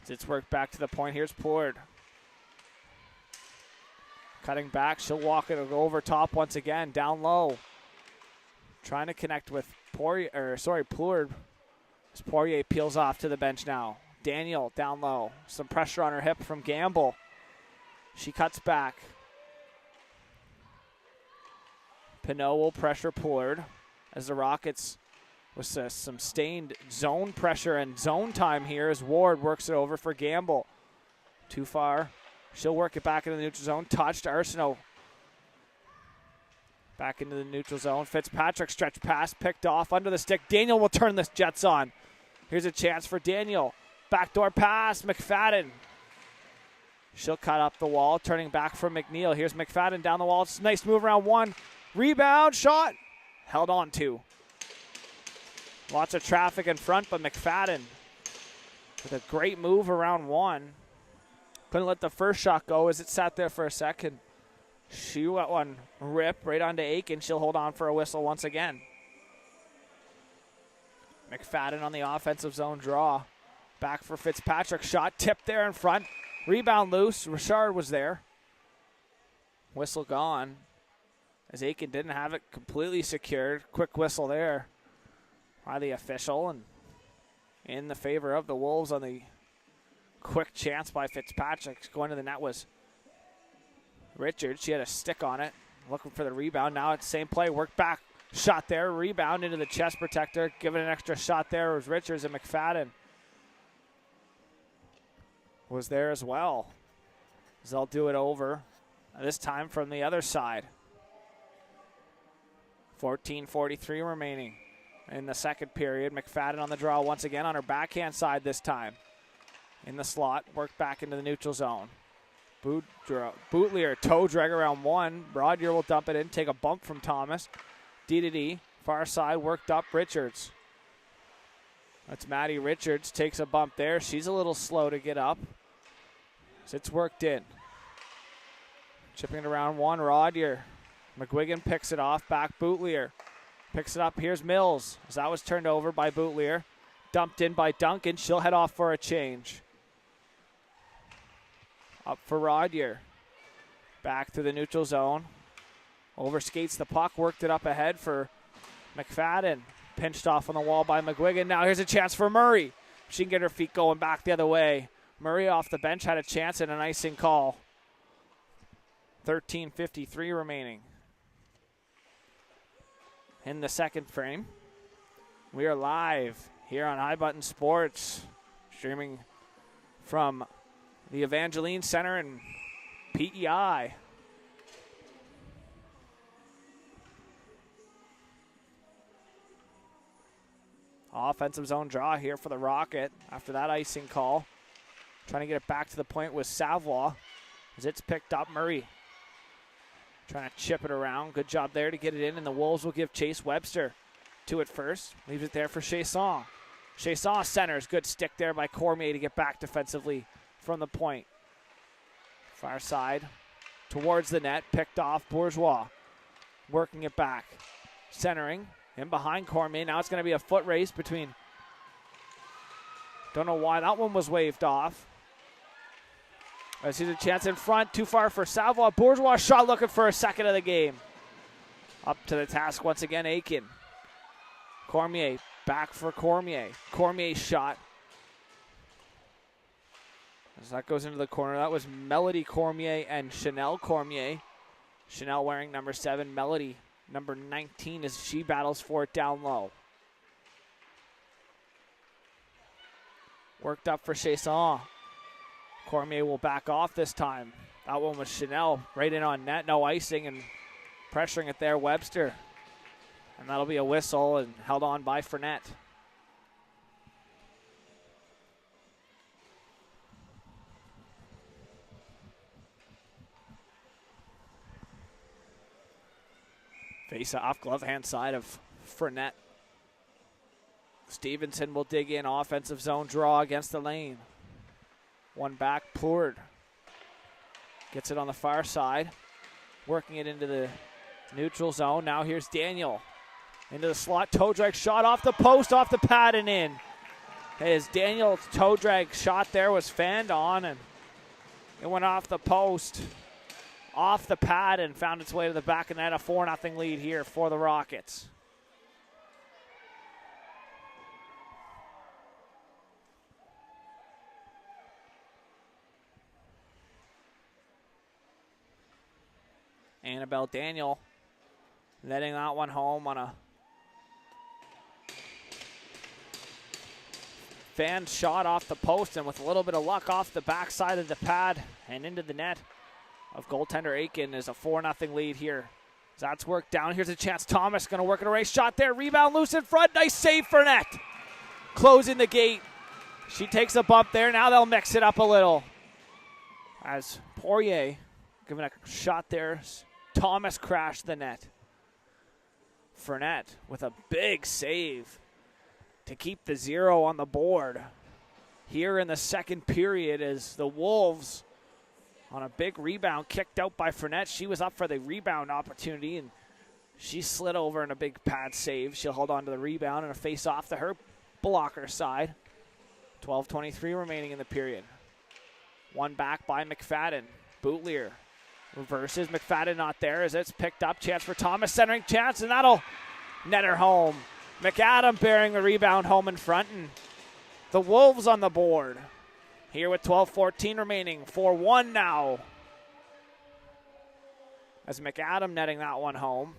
It's worked back to the point. Here's Plourde. Cutting back, she'll walk it over top once again, down low. Trying to connect with Plourde. As Poirier peels off to the bench now. Daniel down low. Some pressure on her hip from Gamble. She cuts back. Pinot will pressure Plourde as the Rockets with some sustained zone pressure and zone time here as Ward works it over for Gamble. Too far. She'll work it back into the neutral zone. Touched Arsenault. Back into the neutral zone. Fitzpatrick stretch pass. Picked off under the stick. Daniel will turn the Jets on. Here's a chance for Daniel. Backdoor pass. McFadden. She'll cut up the wall. Turning back for McNeil. Here's McFadden down the wall. It's a nice move around one. Rebound. Shot. Held on to. Lots of traffic in front, but McFadden with a great move around one. Couldn't let the first shot go as it sat there for a second. She let one rip right onto Aiken. She'll hold on for a whistle once again. McFadden on the offensive zone draw. Back for Fitzpatrick. Shot tipped there in front. Rebound loose. Richard was there. Whistle gone as Aiken didn't have it completely secured. Quick whistle there by the official and in the favor of the Wolves on the quick chance by Fitzpatrick. Going to the net was Richards. She had a stick on it. Looking for the rebound. Now it's same play. Work back. Shot there. Rebound into the chest protector. Giving an extra shot there was Richards, and McFadden was there as well. As they'll do it over. This time from the other side. 14:43 remaining in the second period. McFadden on the draw once again on her backhand side this time. In the slot, work back into the neutral zone. Bootlier, toe drag around one. Broadier will dump it in, take a bump from Thomas. D, far side, worked up Richards. That's Maddie Richards, takes a bump there. She's a little slow to get up. So it's worked in. Chipping it around one, Rodier. McGuigan picks it off, back Bootlier. Picks it up, here's Mills. As that was turned over by Bootlier. Dumped in by Duncan, she'll head off for a change. Up for Rodier. Back to the neutral zone. Overskates the puck, worked it up ahead for McFadden. Pinched off on the wall by McGuigan. Now here's a chance for Murray. She can get her feet going back the other way. Murray off the bench had a chance and an icing call. 13:53 remaining. In the second frame. We are live here on High Button Sports, streaming from the Evangeline Center and PEI. Offensive zone draw here for the Rocket after that icing call. Trying to get it back to the point with Savoie as it's picked up. Murray trying to chip it around. Good job there to get it in, and the Wolves will give Chase Webster to it first. Leaves it there for Chasson. Chasson centers. Good stick there by Cormier to get back defensively from the point. Far side towards the net. Picked off. Bourgeois working it back. Centering. In behind Cormier. Now it's going to be a foot race between. Don't know why that one was waved off. I see the chance in front. Too far for Savoie. Bourgeois shot looking for a second of the game. Up to the task once again, Aiken. Cormier back for Cormier. Cormier's shot. As that goes into the corner, that was Melody Cormier and Chanel Cormier. Chanel wearing number 7, Melody number 19 as she battles for it down low. Worked up for Chasson. Cormier will back off this time. That one was Chanel right in on net. No icing and pressuring it there, Webster. And that'll be a whistle and held on by Fournette. Face off, glove hand side of Fournette. Stevenson will dig in, offensive zone draw against the lane. One back, Plourde. Gets it on the far side. Working it into the neutral zone. Now here's Daniel. Into the slot, toe drag shot off the post, off the pad and in. As Daniel's toe drag shot there was fanned on and it went off the post, off the pad and found its way to the back of net. A 4-0 lead here for the Rockets. Annabelle Daniel letting that one home on a fan shot off the post and with a little bit of luck off the backside of the pad and into the net of goaltender Aiken is a 4-0 lead here. That's worked down. Here's a chance. Thomas going to work an erase shot there. Rebound loose in front. Nice save for net. Closing the gate. She takes a bump there. Now they'll mix it up a little. As Poirier giving a shot there. Thomas crashed the net. Fournette with a big save to keep the 0 on the board here in the second period as the Wolves on a big rebound kicked out by Fournette. She was up for the rebound opportunity and she slid over in a big pad save. She'll hold on to the rebound and a face off to her blocker side. 12:23 remaining in the period. One back by McFadden. Bootleer reverses. McFadden not there as it's picked up. Chance for Thomas, centering chance, and that'll net her home. McAdam bearing the rebound home in front, and the Wolves on the board. Here with 12:14 remaining. 4-1 now. As McAdam netting that one home.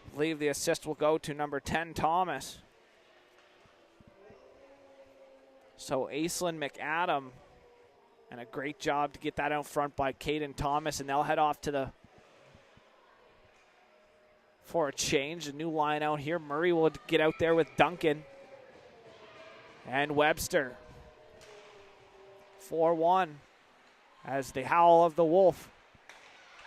I believe the assist will go to number 10, Thomas. So Aislinn McAdam. And a great job to get that out front by Caden Thomas. And they'll head off to for a change. A new line out here. Murray will get out there with Duncan. And Webster. 4-1 as the howl of the wolf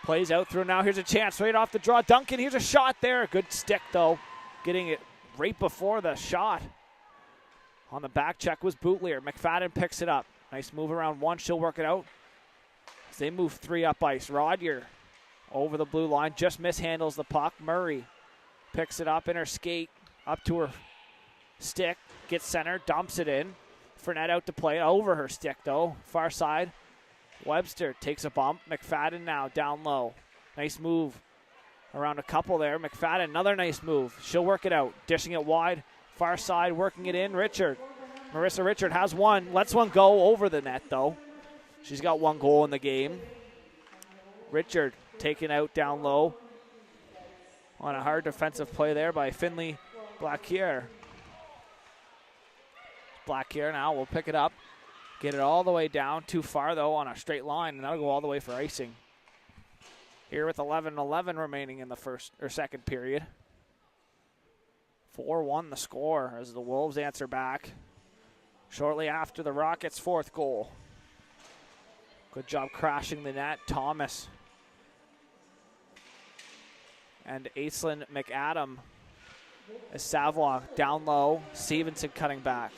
plays out through now. Here's a chance right off the draw. Duncan, here's a shot there. Good stick, though. Getting it right before the shot. On the back check was Bootleer. McFadden picks it up. Nice move around one. She'll work it out. As they move 3 up ice. Rodyer over the blue line. Just mishandles the puck. Murray picks it up in her skate. Up to her stick. Gets center. Dumps it in. Fournette out to play. Over her stick, though. Far side. Webster takes a bump. McFadden now down low. Nice move around a couple there. McFadden, another nice move. She'll work it out. Dishing it wide. Far side. Working it in. Marissa Richard has one. Lets one go over the net, though. She's got 1 goal in the game. Richard taken out down low on a hard defensive play there by Finley Blaquier. Black here now will pick it up. Get it all the way down. Too far, though, on a straight line, and that'll go all the way for icing. Here with 11:11 remaining in the second period. 4-1 the score as the Wolves answer back shortly after the Rockets' fourth goal. Good job crashing the net. Thomas and Aislinn McAdam as Savoie down low. Stevenson cutting back.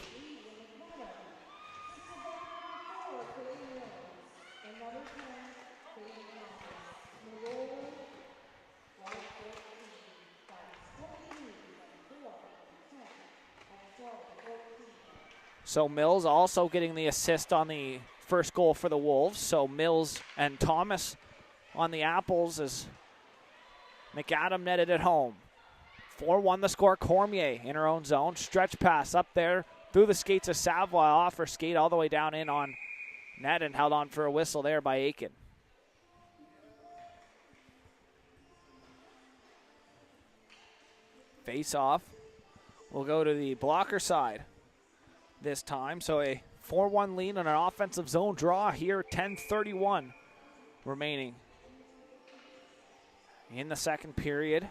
So Mills also getting the assist on the first goal for the Wolves. So Mills and Thomas on the Apples as McAdam netted at home. 4-1 the score. Cormier in her own zone. Stretch pass up there through the skates of Savoie. Off her skate all the way down in on net and held on for a whistle there by Aiken. Face off. We'll go to the blocker side this time. So a 4-1 lead on an offensive zone draw here. 10:31 remaining in the second period.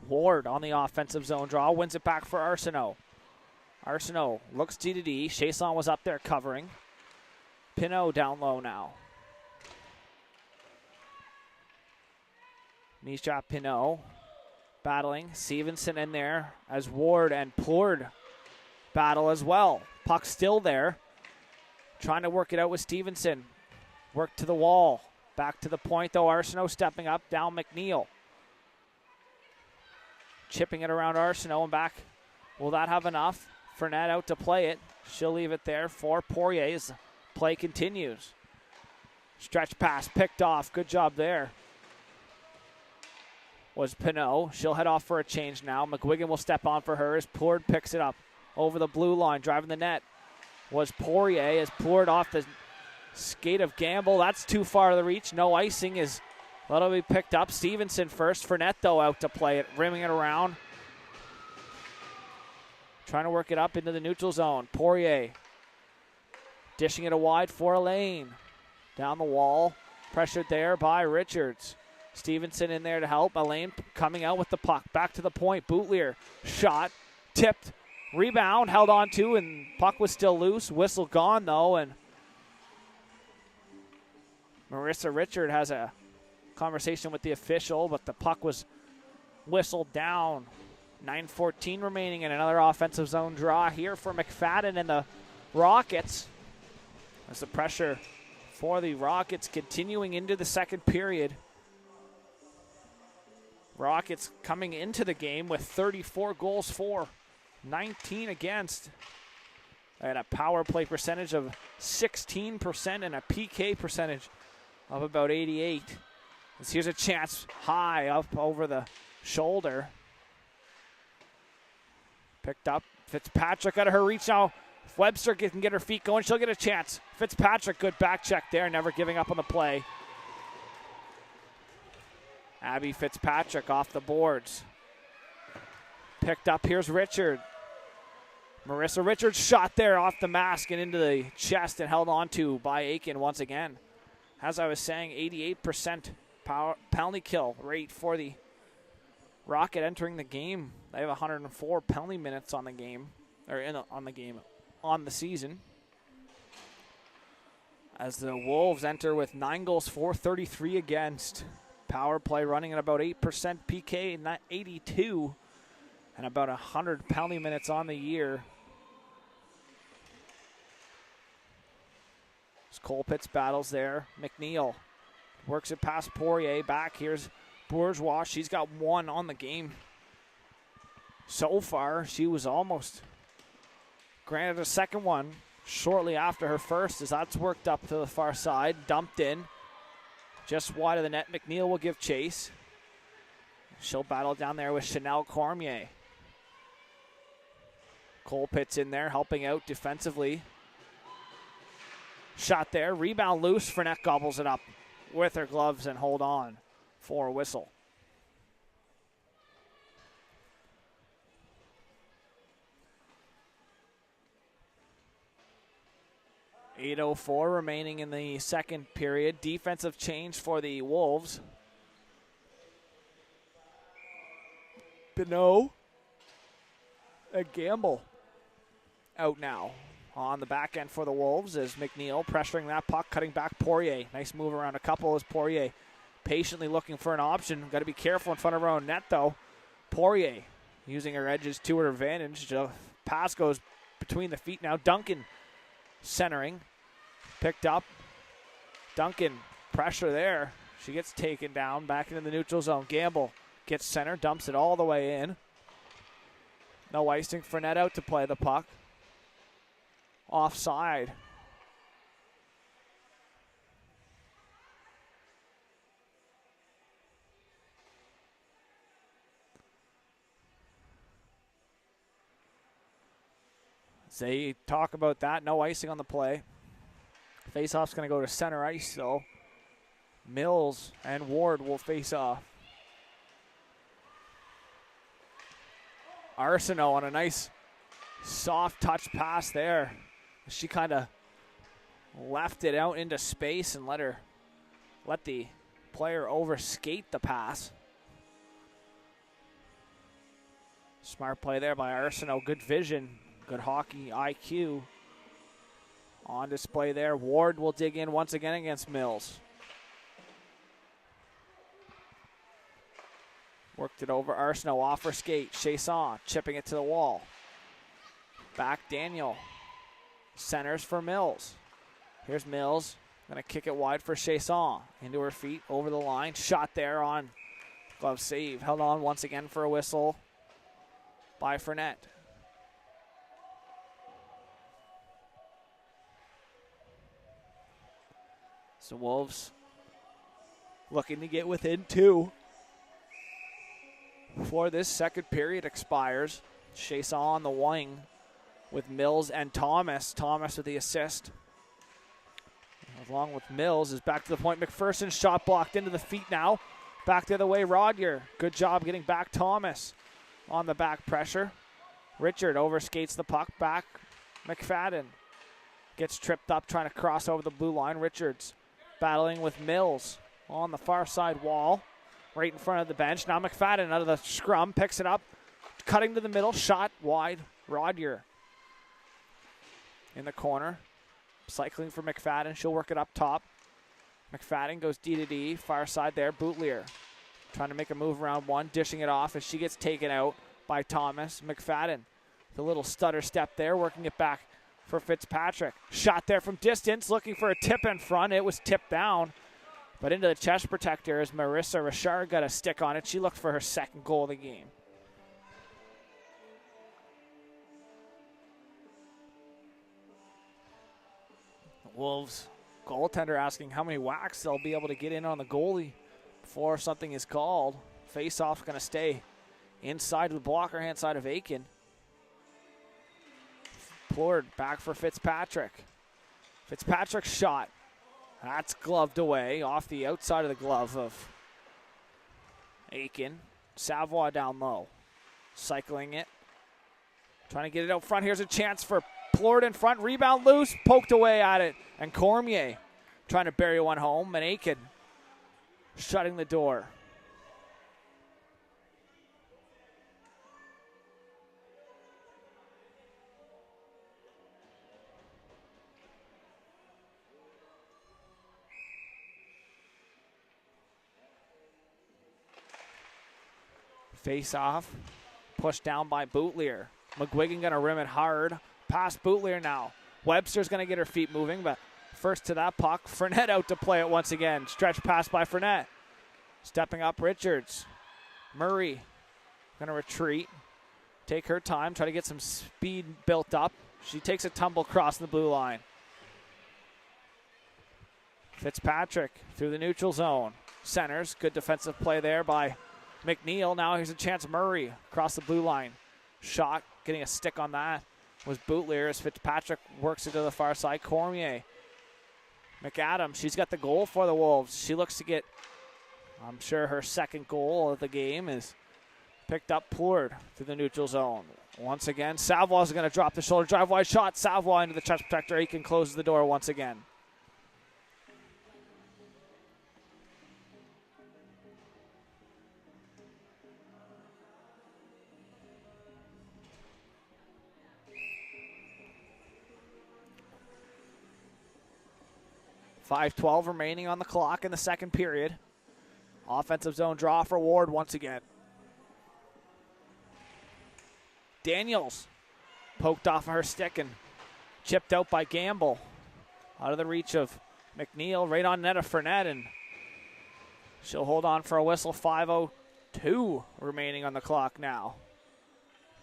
Ward on the offensive zone draw. Wins it back for Arsenault. Arsenault looks D-to-D. Chason was up there covering. Pinot down low now. Misha Pinot battling. Stevenson in there as Ward and Plourde battle as well. Puck still there. Trying to work it out with Stevenson. Work to the wall. Back to the point though. Arsenault stepping up. Down McNeil. Chipping it around Arsenault and back. Will that have enough? Fournette out to play it. She'll leave it there for Poirier as play continues. Stretch pass picked off. Good job there. Was Pinot. She'll head off for a change now. McGuigan will step on for her as Plourde picks it up. Over the blue line, driving the net was Poirier as Plourde off the skate of Gamble. That's too far to the reach. No icing is that'll be picked up. Stevenson first. Fournette, though, out to play it, rimming it around. Trying to work it up into the neutral zone. Poirier dishing it a wide for Elaine. Down the wall. Pressured there by Richards. Stevenson in there to help. Elaine coming out with the puck. Back to the point. Boutlier. Shot. Tipped. Rebound. Held on to, and puck was still loose. Whistle gone, though, and Marissa Richard has a conversation with the official, but the puck was whistled down. 9:14 remaining and another offensive zone draw here for McFadden and the Rockets. As the pressure for the Rockets continuing into the second period. Rockets coming into the game with 34 goals for, 19 against, and a power play percentage of 16% and a PK percentage of about 88. As here's a chance high up over the shoulder. Picked up. Fitzpatrick out of her reach now. If Webster can get her feet going, she'll get a chance. Fitzpatrick, good back check there, never giving up on the play. Abby Fitzpatrick off the boards. Picked up, here's Richard. Marissa Richards shot there off the mask and into the chest and held on to by Aiken once again. As I was saying, 88% penalty kill rate for the Rocket entering the game. They have 104 penalty minutes on the game, or on the season. As the Wolves enter with 9 goals for, 33 against. Power play running at about 8% PK, and not 82, and about 100 penalty minutes on the year. As Colpitts battles there. McNeil works it past Poirier. Back, here's Bourgeois. She's got 1 on the game. So far, she was almost granted a second one shortly after her first, as that's worked up to the far side. Dumped in. Just wide of the net. McNeil will give chase. She'll battle down there with Chanel Cormier. Colpitts in there helping out defensively. Shot there. Rebound loose. Fournette gobbles it up with her gloves and hold on for a whistle. 8:04 remaining in the second period. Defensive change for the Wolves. Binot and Gamble out now. On the back end for the Wolves is McNeil pressuring that puck, cutting back Poirier. Nice move around a couple as Poirier patiently looking for an option. Got to be careful in front of her own net, though. Poirier using her edges to her advantage. The pass goes between the feet now. Duncan centering. Picked up. Duncan, pressure there. She gets taken down back into the neutral zone. Gamble gets center, dumps it all the way in. No icing. Fournette out to play the puck. Offside. They talk about that. No icing on the play. Face-off's going to go to center ice, though. Mills and Ward will face off. Arsenault on a nice soft touch pass there. She kind of left it out into space and let the player overskate the pass. Smart play there by Arsenault. Good vision, good hockey IQ on display there. Ward will dig in once again against Mills. Worked it over. Arsenault off her skate. Chasson chipping it to the wall. Back Daniel. Centers for Mills. Here's Mills. Going to kick it wide for Chasson. Into her feet, over the line. Shot there on glove save. Held on once again for a whistle by Fournette. So Wolves looking to get within 2 before this second period expires. Chasson on the wing with Mills and Thomas. Thomas with the assist. Along with Mills is back to the point. McPherson shot blocked into the feet now. Back the other way, Rodyer. Good job getting back Thomas on the back pressure. Richard overskates the puck back. McFadden gets tripped up trying to cross over the blue line. Richards battling with Mills on the far side wall. Right in front of the bench. Now McFadden out of the scrum. Picks it up. Cutting to the middle. Shot wide. Rodyer in the corner. Cycling for McFadden. She'll work it up top. McFadden goes D to D. Far side there. Boutlier trying to make a move around one. Dishing it off as she gets taken out by Thomas. McFadden, the little stutter step there. Working it back for Fitzpatrick. Shot there from distance. Looking for a tip in front. It was tipped down. But into the chest protector as Marissa Richard got a stick on it. She looked for her second goal of the game. Wolves goaltender asking how many whacks they'll be able to get in on the goalie before something is called. Face-off's going to stay inside the blocker hand side of Aiken. Plord back for Fitzpatrick. Fitzpatrick's shot. That's gloved away off the outside of the glove of Aiken. Savoie down low. Cycling it. Trying to get it out front. Here's a chance for Plord in front. Rebound loose. Poked away at it. And Cormier trying to bury one home. And Aiken shutting the door. Face off. Pushed down by Boutlier. McGuigan going to rim it hard. Past Boutlier now. Webster's going to get her feet moving, but first to that puck. Fournette out to play it once again. Stretch pass by Fournette. Stepping up Richards. Murray going to retreat. Take her time. Try to get some speed built up. She takes a tumble across the blue line. Fitzpatrick through the neutral zone. Centers. Good defensive play there by McNeil. Now here's a chance. Murray across the blue line. Shot. Getting a stick on that was Boutlier as Fitzpatrick works it to the far side. Cormier. McAdams. She's got the goal for the Wolves. She looks to get, I'm sure, her second goal of the game is Picked up Poulard through the neutral zone. Once again, Savoie's going to drop the shoulder. Drive wide shot. Savoie into the chest protector. Aiken closes the door once again. .5:12 remaining on the clock in the second period. Offensive zone draw for Ward once again. Daniels poked off of her stick and chipped out by Gamble. Out of the reach of McNeil, right on net of Fournette, and she'll hold on for a whistle. 5:02 remaining on the clock now.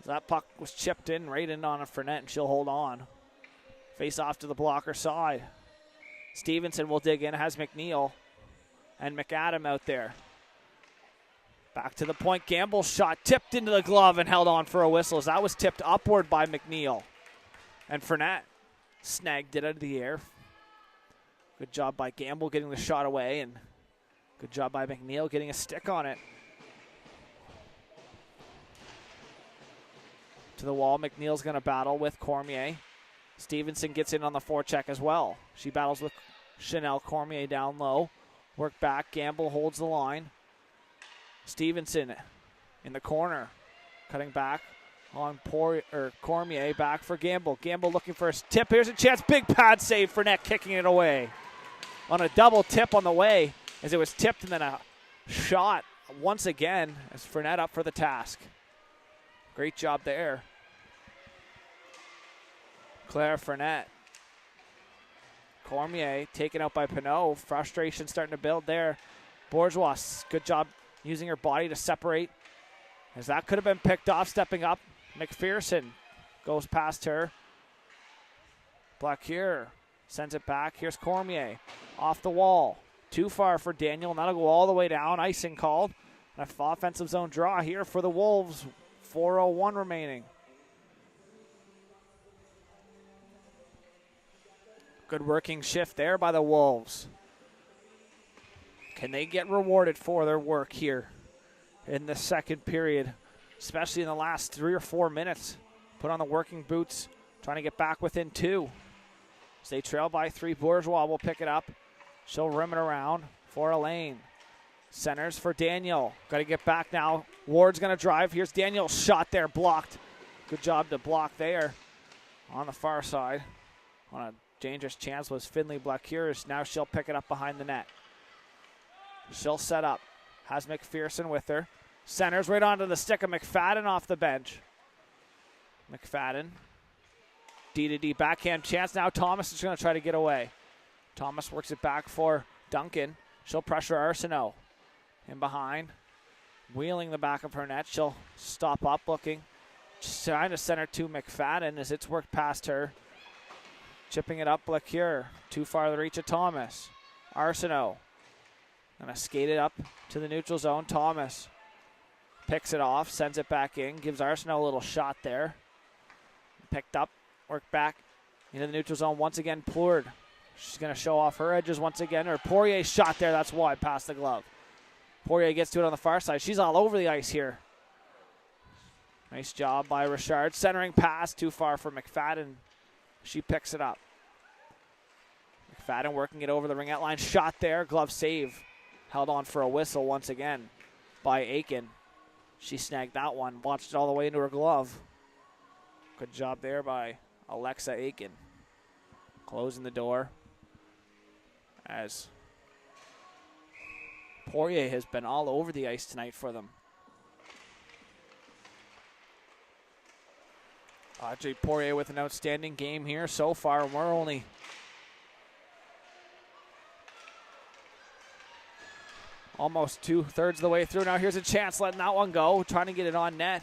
That puck was chipped in right in on a Fournette, and she'll hold on. Face off to the blocker side. Stevenson will dig in, has McNeil and McAdam out there. Back to the point, Gamble's shot tipped into the glove and held on for a whistle as that was tipped upward by McNeil. And Fournette snagged it out of the air. Good job by Gamble getting the shot away, and good job by McNeil getting a stick on it. To the wall, McNeil's going to battle with Cormier. Stevenson gets in on the forecheck as well. She battles with Chanel. Cormier down low. Work back, Gamble holds the line. Stevenson in the corner, cutting back on Cormier, back for Gamble. Gamble looking for a tip. Here's a chance. Big pad save for Fournette, kicking it away. On a double tip on the way, as it was tipped and then a shot once again as Fournette up for the task. Great job there. Claire Fournette. Cormier taken out by Pinot. Frustration starting to build there. Bourgeois, good job using her body to separate, as that could have been picked off. Stepping up, McPherson goes past her. Blaquier sends it back. Here's Cormier off the wall. Too far for Daniel, and that'll go all the way down. Icing called. An offensive zone draw here for the Wolves. 4:01 remaining. Good working shift there by the Wolves. Can they get rewarded for their work here in the second period, especially in the last 3 or 4 minutes? Put on the working boots, trying to get back within 2. As they trail by 3, Bourgeois will pick it up. She'll rim it around for Elaine. Centers for Daniel. Got to get back now. Ward's going to drive. Here's Daniel's shot there, blocked. Good job to block there on the far side. On a dangerous chance was Finley Blaquier. Now she'll pick it up behind the net. She'll set up. Has McPherson with her. Centers right onto the stick of McFadden off the bench. McFadden. D-to-D backhand chance. Now Thomas is going to try to get away. Thomas works it back for Duncan. She'll pressure Arsenault. In behind. Wheeling the back of her net. She'll stop up looking. Trying to center to McFadden as it's worked past her. Chipping it up, Blaquier. Too far to the reach of Thomas. Arsenault. Gonna skate it up to the neutral zone. Thomas picks it off, sends it back in, gives Arsenault a little shot there. Picked up, worked back into the neutral zone once again. Poulard. She's gonna show off her edges once again. Or Poirier's shot there, that's wide past the glove. Poirier gets to it on the far side. She's all over the ice here. Nice job by Richard. Centering pass, too far for McFadden. She picks it up. McFadden working it over the ringette line. Shot there, glove save. Held on for a whistle once again by Aiken. She snagged that one, launched it all the way into her glove. Good job there by Alexa Aiken. Closing the door as Poirier has been all over the ice tonight for them. Audrey Poirier with an outstanding game here so far, and we're only almost 2/3 of the way through. Now here's a chance, letting that one go, trying to get it on net.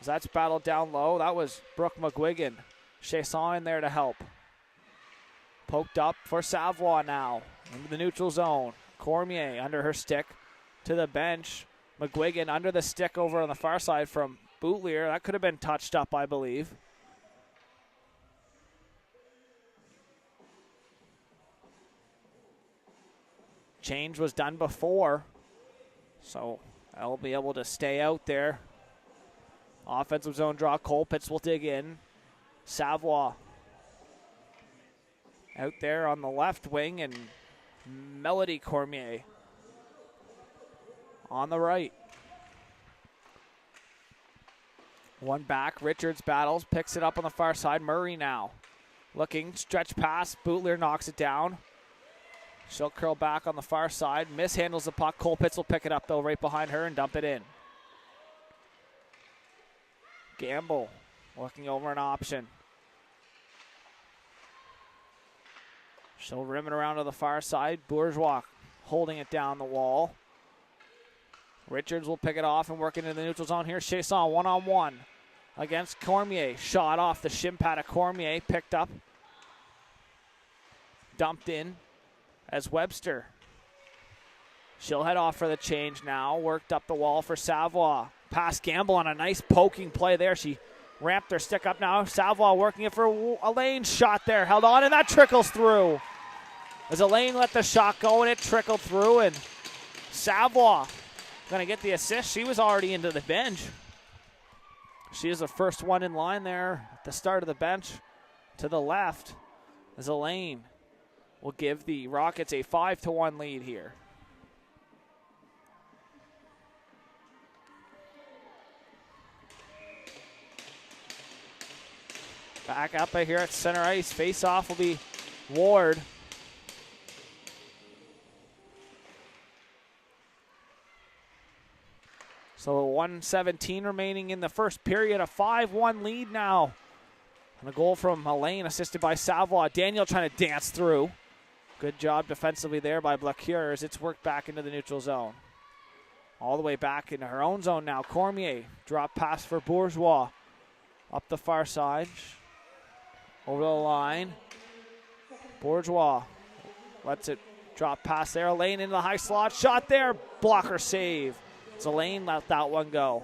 As that's battled down low. That was Brooke McGuigan. Chasson in there to help. Poked up for Savoie now into the neutral zone. Cormier under her stick to the bench. McGuigan under the stick over on the far side from Boutlier. That could have been touched up, I believe. Change was done before, so I'll be able to stay out there Offensive zone draw. Colpitts will dig in. Savoie out there on the left wing, and Melody Cormier on the right. One back. Richards battles, picks it up on the far side. Murray now looking, stretch pass. Bootler knocks it down. She'll curl back on the far side. Mishandles the puck. Colpitts will pick it up, though, right behind her and dump it in. Gamble looking over an option. She'll rim it around to the far side. Bourgeois holding it down the wall. Richards will pick it off and work into the neutral zone here. Chasson one-on-one against Cormier. Shot off the shin pad of Cormier. Picked up. Dumped in as Webster. She'll head off for the change now. Worked up the wall for Savoie. Pass Gamble on a nice poking play there. She ramped her stick up now. Savoie working it for Elaine. Shot there. Held on, and that trickles through. As Elaine let the shot go, and it trickled through, and Savoie going to get the assist. She was already into the bench. She is the first one in line there at the start of the bench to the left, as Elaine will give the Rockets a 5-1 lead here. Back up here at center ice. Face-off will be Ward. So 1:17 remaining in the first period. A 5-1 lead now. And a goal from Elaine, assisted by Savoie. Daniel trying to dance through. Good job defensively there by Blacure as it's worked back into the neutral zone. All the way back into her own zone now. Cormier, drop pass for Bourgeois. Up the far side. Over the line. Bourgeois lets it drop past there. Elaine into the high slot. Shot there. Blocker save. So Elaine let that one go.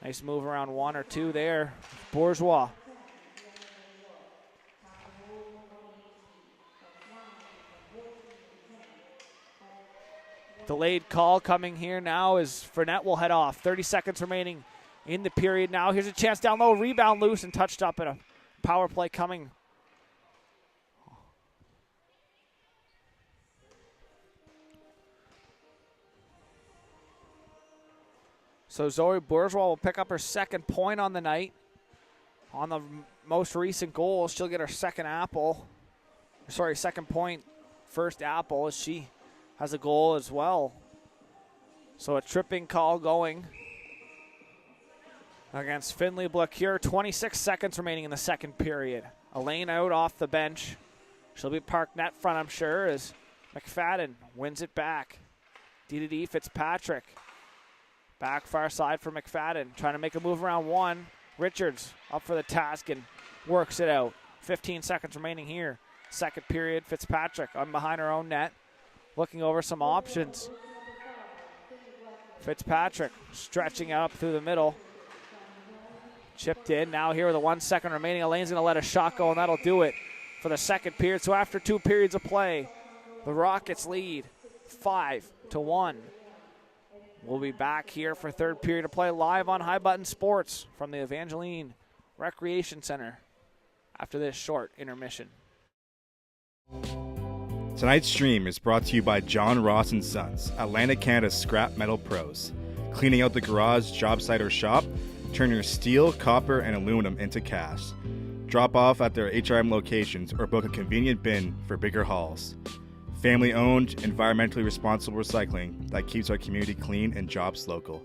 Nice move around one or two there. Bourgeois. Delayed call coming here now as Fournette will head off. 30 seconds remaining in the period now. Here's a chance down low. Rebound loose and touched up, and a power play coming. So Zoe Bourgeois will pick up her second point on the night. On the most recent goal, she'll get her second point, first apple, as she has a goal as well. So a tripping call going against Finley Blacure. 26 seconds remaining in the second period. Elaine out off the bench. She'll be parked net front, I'm sure, as McFadden wins it back. D Fitzpatrick. Back far side for McFadden. Trying to make a move around one. Richards up for the task and works it out. 15 seconds remaining here. Second period. Fitzpatrick on behind her own net. Looking over some options. Fitzpatrick stretching up through the middle. Chipped in. Now here with the 1 second remaining. Elaine's going to let a shot go, and that'll do it for the second period. So after 2 periods of play, the Rockets lead 5-1. We'll be back here for third period of play live on High Button Sports from the Evangeline Recreation Center after this short intermission. Tonight's stream is brought to you by John Ross & Sons, Atlantic Canada's scrap metal pros. Cleaning out the garage, job site, or shop, turn your steel, copper, and aluminum into cash. Drop off at their HRM locations or book a convenient bin for bigger hauls. Family-owned, environmentally responsible recycling that keeps our community clean and jobs local.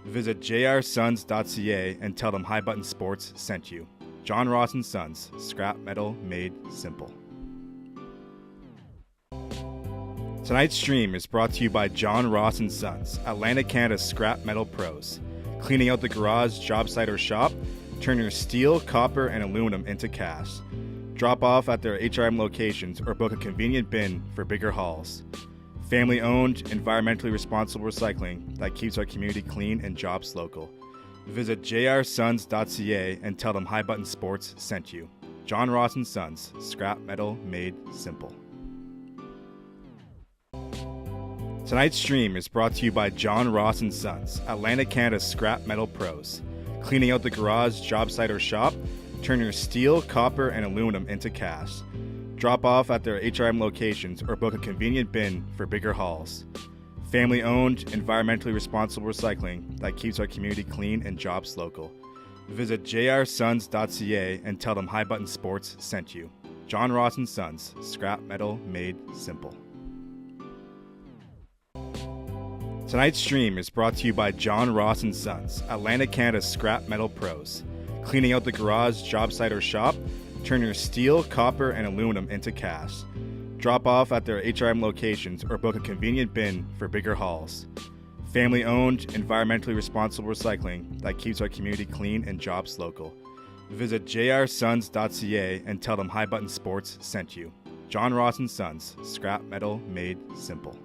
Visit jrsons.ca and tell them High Button Sports sent you. John Ross & Sons, scrap metal made simple. Tonight's stream is brought to you by John Ross & Sons, Atlantic Canada's scrap metal pros. Cleaning out the garage, job site, or shop, turn your steel, copper, and aluminum into cash. Drop off at their HRM locations or book a convenient bin for bigger hauls. Family-owned, environmentally responsible recycling that keeps our community clean and jobs local. Visit jrsons.ca and tell them High Button Sports sent you. John Ross & Sons, scrap metal made simple. Tonight's stream is brought to you by John Ross & Sons, Atlantic Canada's scrap metal pros. cleaning out the garage, job site, or shop, turn your steel, copper, and aluminum into cash. Drop off at their HRM locations or book a convenient bin for bigger hauls. Family-owned, environmentally responsible recycling that keeps our community clean and jobs local. Visit jrsons.ca and tell them High Button Sports sent you. John Ross & Sons, scrap metal made simple. Tonight's stream is brought to you by John Ross & Sons, Atlantic Canada's scrap metal pros. Cleaning out the garage, job site, or shop, turn your steel, copper, and aluminum into cash. Drop off at their HRM locations or book a convenient bin for bigger hauls. Family-owned, environmentally responsible recycling that keeps our community clean and jobs local. Visit jrsons.ca and tell them High Button Sports sent you. John Ross & Sons, scrap metal made simple.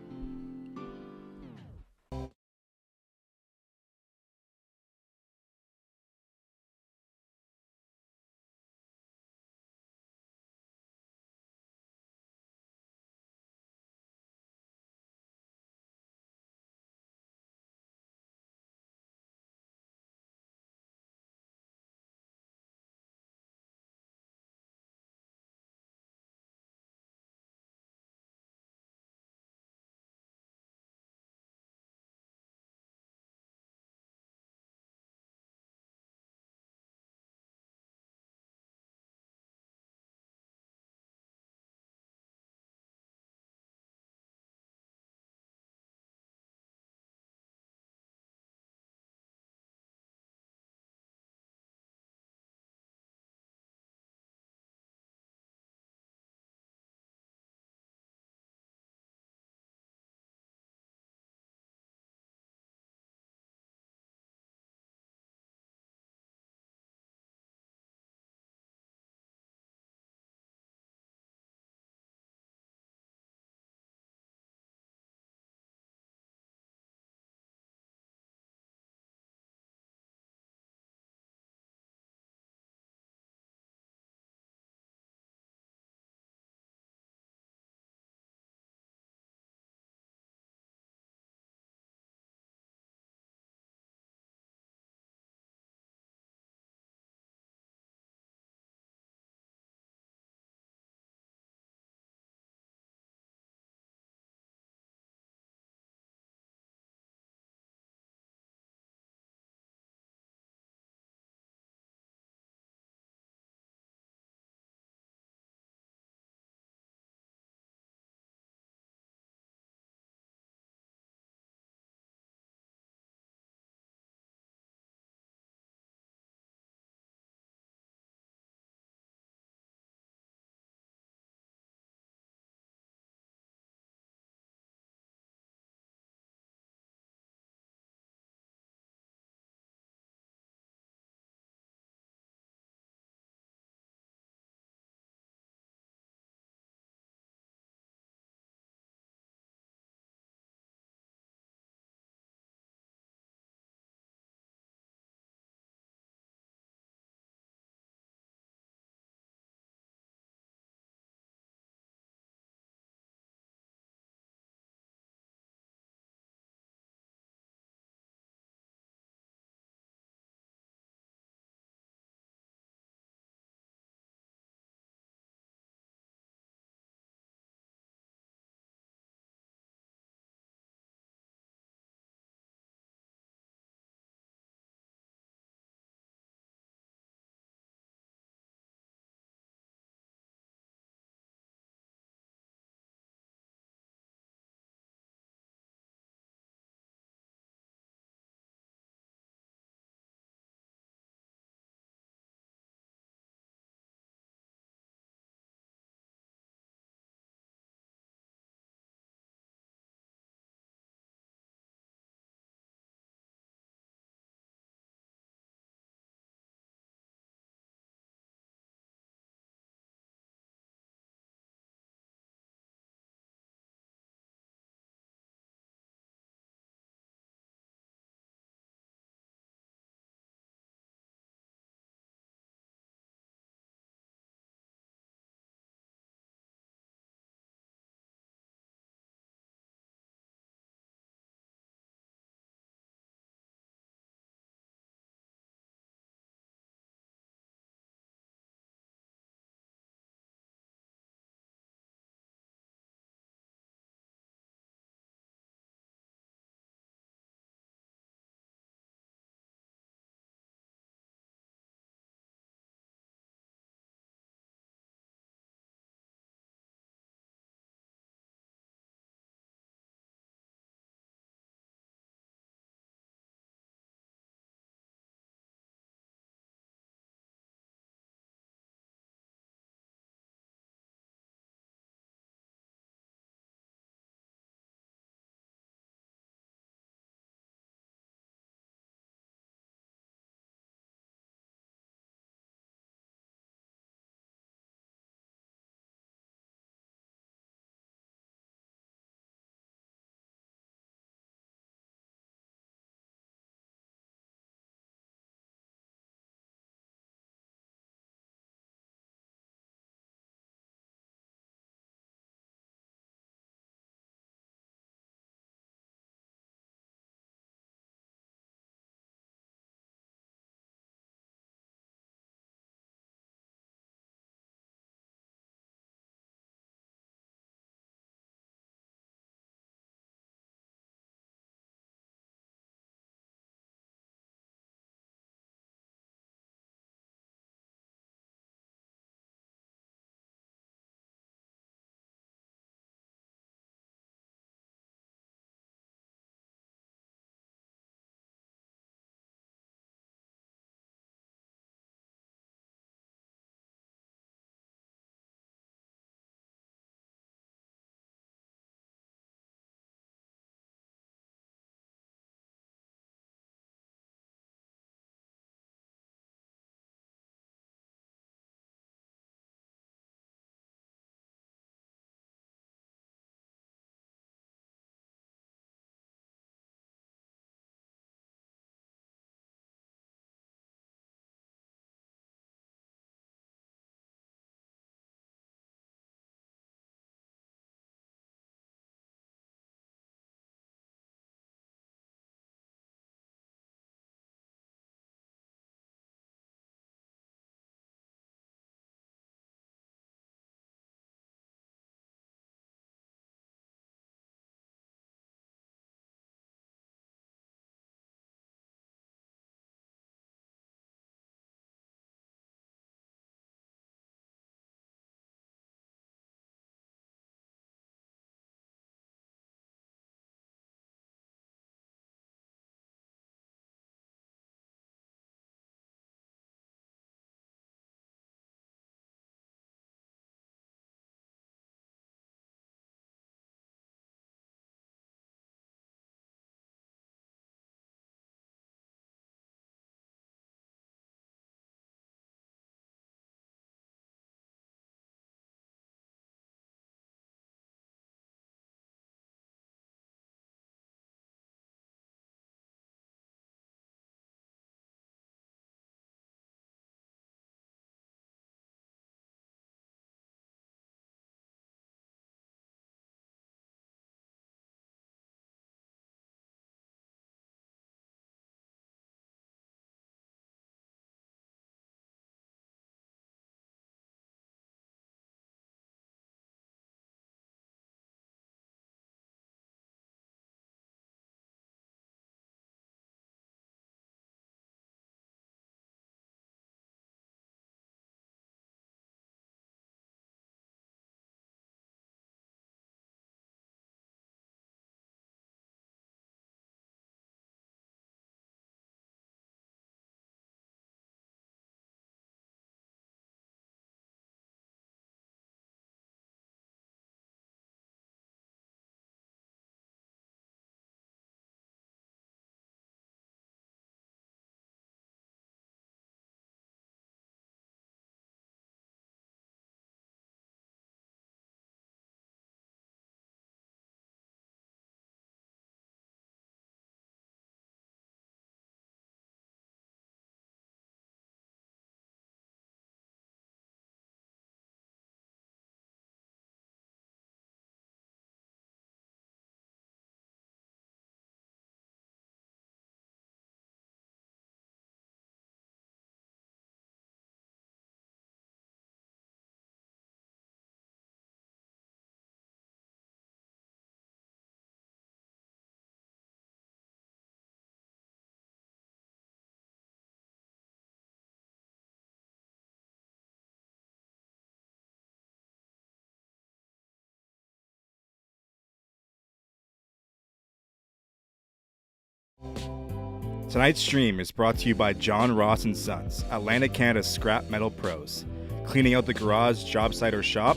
Tonight's stream is brought to you by John Ross & Sons, Atlantic Canada's scrap metal pros. Cleaning out the garage, job site, or shop,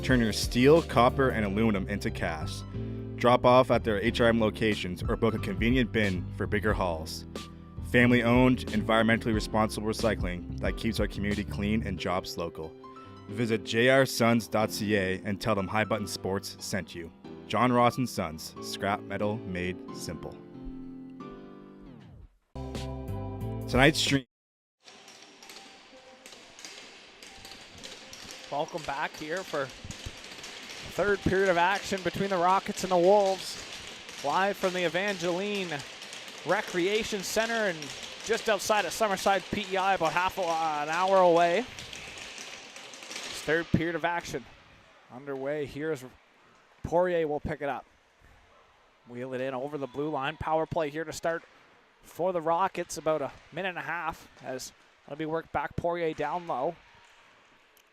turn your steel, copper, and aluminum into cash. Drop off at their HRM locations or book a convenient bin for bigger hauls. Family-owned, environmentally responsible recycling that keeps our community clean and jobs local. Visit jrsons.ca and tell them High Button Sports sent you. John Ross & Sons, scrap metal made simple. Tonight's stream. Welcome back here for third period of action between the Rockets and the Wolves. Live from the Evangeline Recreation Center and just outside of Summerside, PEI, about half an hour away. Third period of action underway. Here's Poirier will pick it up. Wheel it in over the blue line. Power play here to start for the Rockets. About a minute and a half as it'll be worked back. Poirier down low.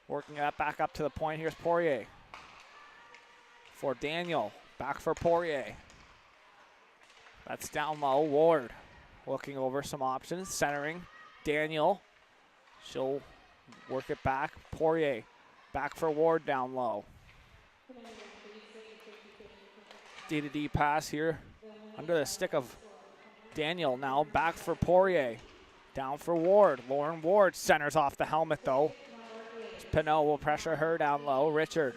Working that back up to the point. Here's Poirier. For Daniel. Back for Poirier. That's down low. Ward looking over some options. Centering. Daniel. She'll work it back. Poirier. Back for Ward down low. D-to-D pass here. Under the stick of Daniel now. Back for Poirier. Down for Ward. Lauren Ward centers off the helmet though. Pinot will pressure her down low. Richard.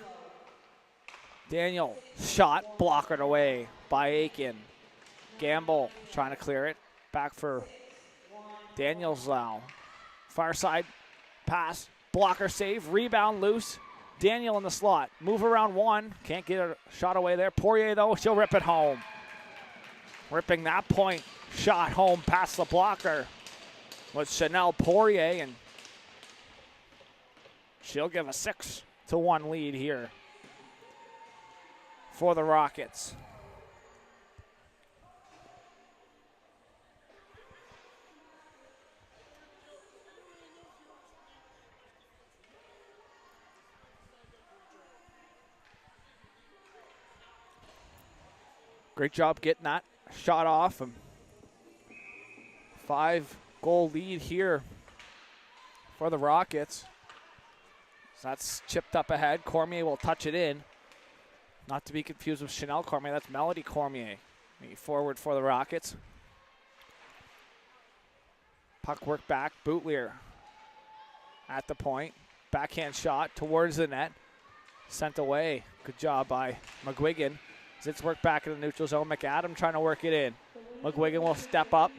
Daniel. Shot. Blockered away by Aiken. Gamble trying to clear it. Back for Daniels now. Far side pass. Blocker save. Rebound loose. Daniel in the slot. Move around one. Can't get a shot away there. Poirier though. She'll rip it home. Ripping that point. Shot home past the blocker was Chanel Poirier, and she'll give a 6-1 lead here for the Rockets. Great job getting that shot off. 5-goal lead here for the Rockets. So that's chipped up ahead. Cormier will touch it in. Not to be confused with Chanel Cormier. That's Melody Cormier. Forward for the Rockets. Puck work back. Bootleer at the point. Backhand shot towards the net. Sent away. Good job by McGuigan. Zitz work back in the neutral zone. McAdam trying to work it in. McGuigan will step up.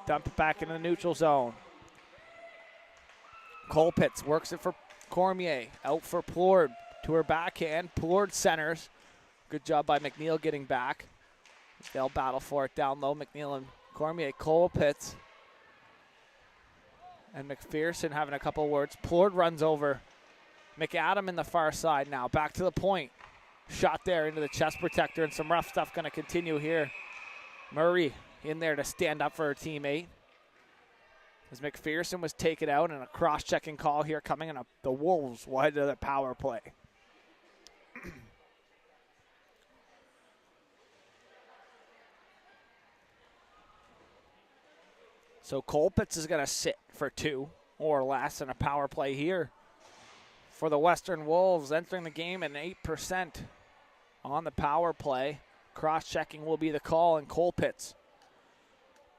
Dump it back in the neutral zone. Colpitz works it for Cormier. Out for Plourde. To her backhand. Plourde centers. Good job by McNeil getting back. They'll battle for it down low. McNeil and Cormier. Colpitz. And McPherson having a couple words. Plourde runs over McAdam in the far side now. Back to the point. Shot there into the chest protector, and some rough stuff going to continue here. Murray in there to stand up for her teammate. As McPherson was taken out, and a cross-checking call here coming in. The Wolves will head to the power play. So Colpitz is going to sit for 2 or less in a power play here for the Western Wolves, entering the game at 8% on the power play. Cross-checking will be the call, and Colpitz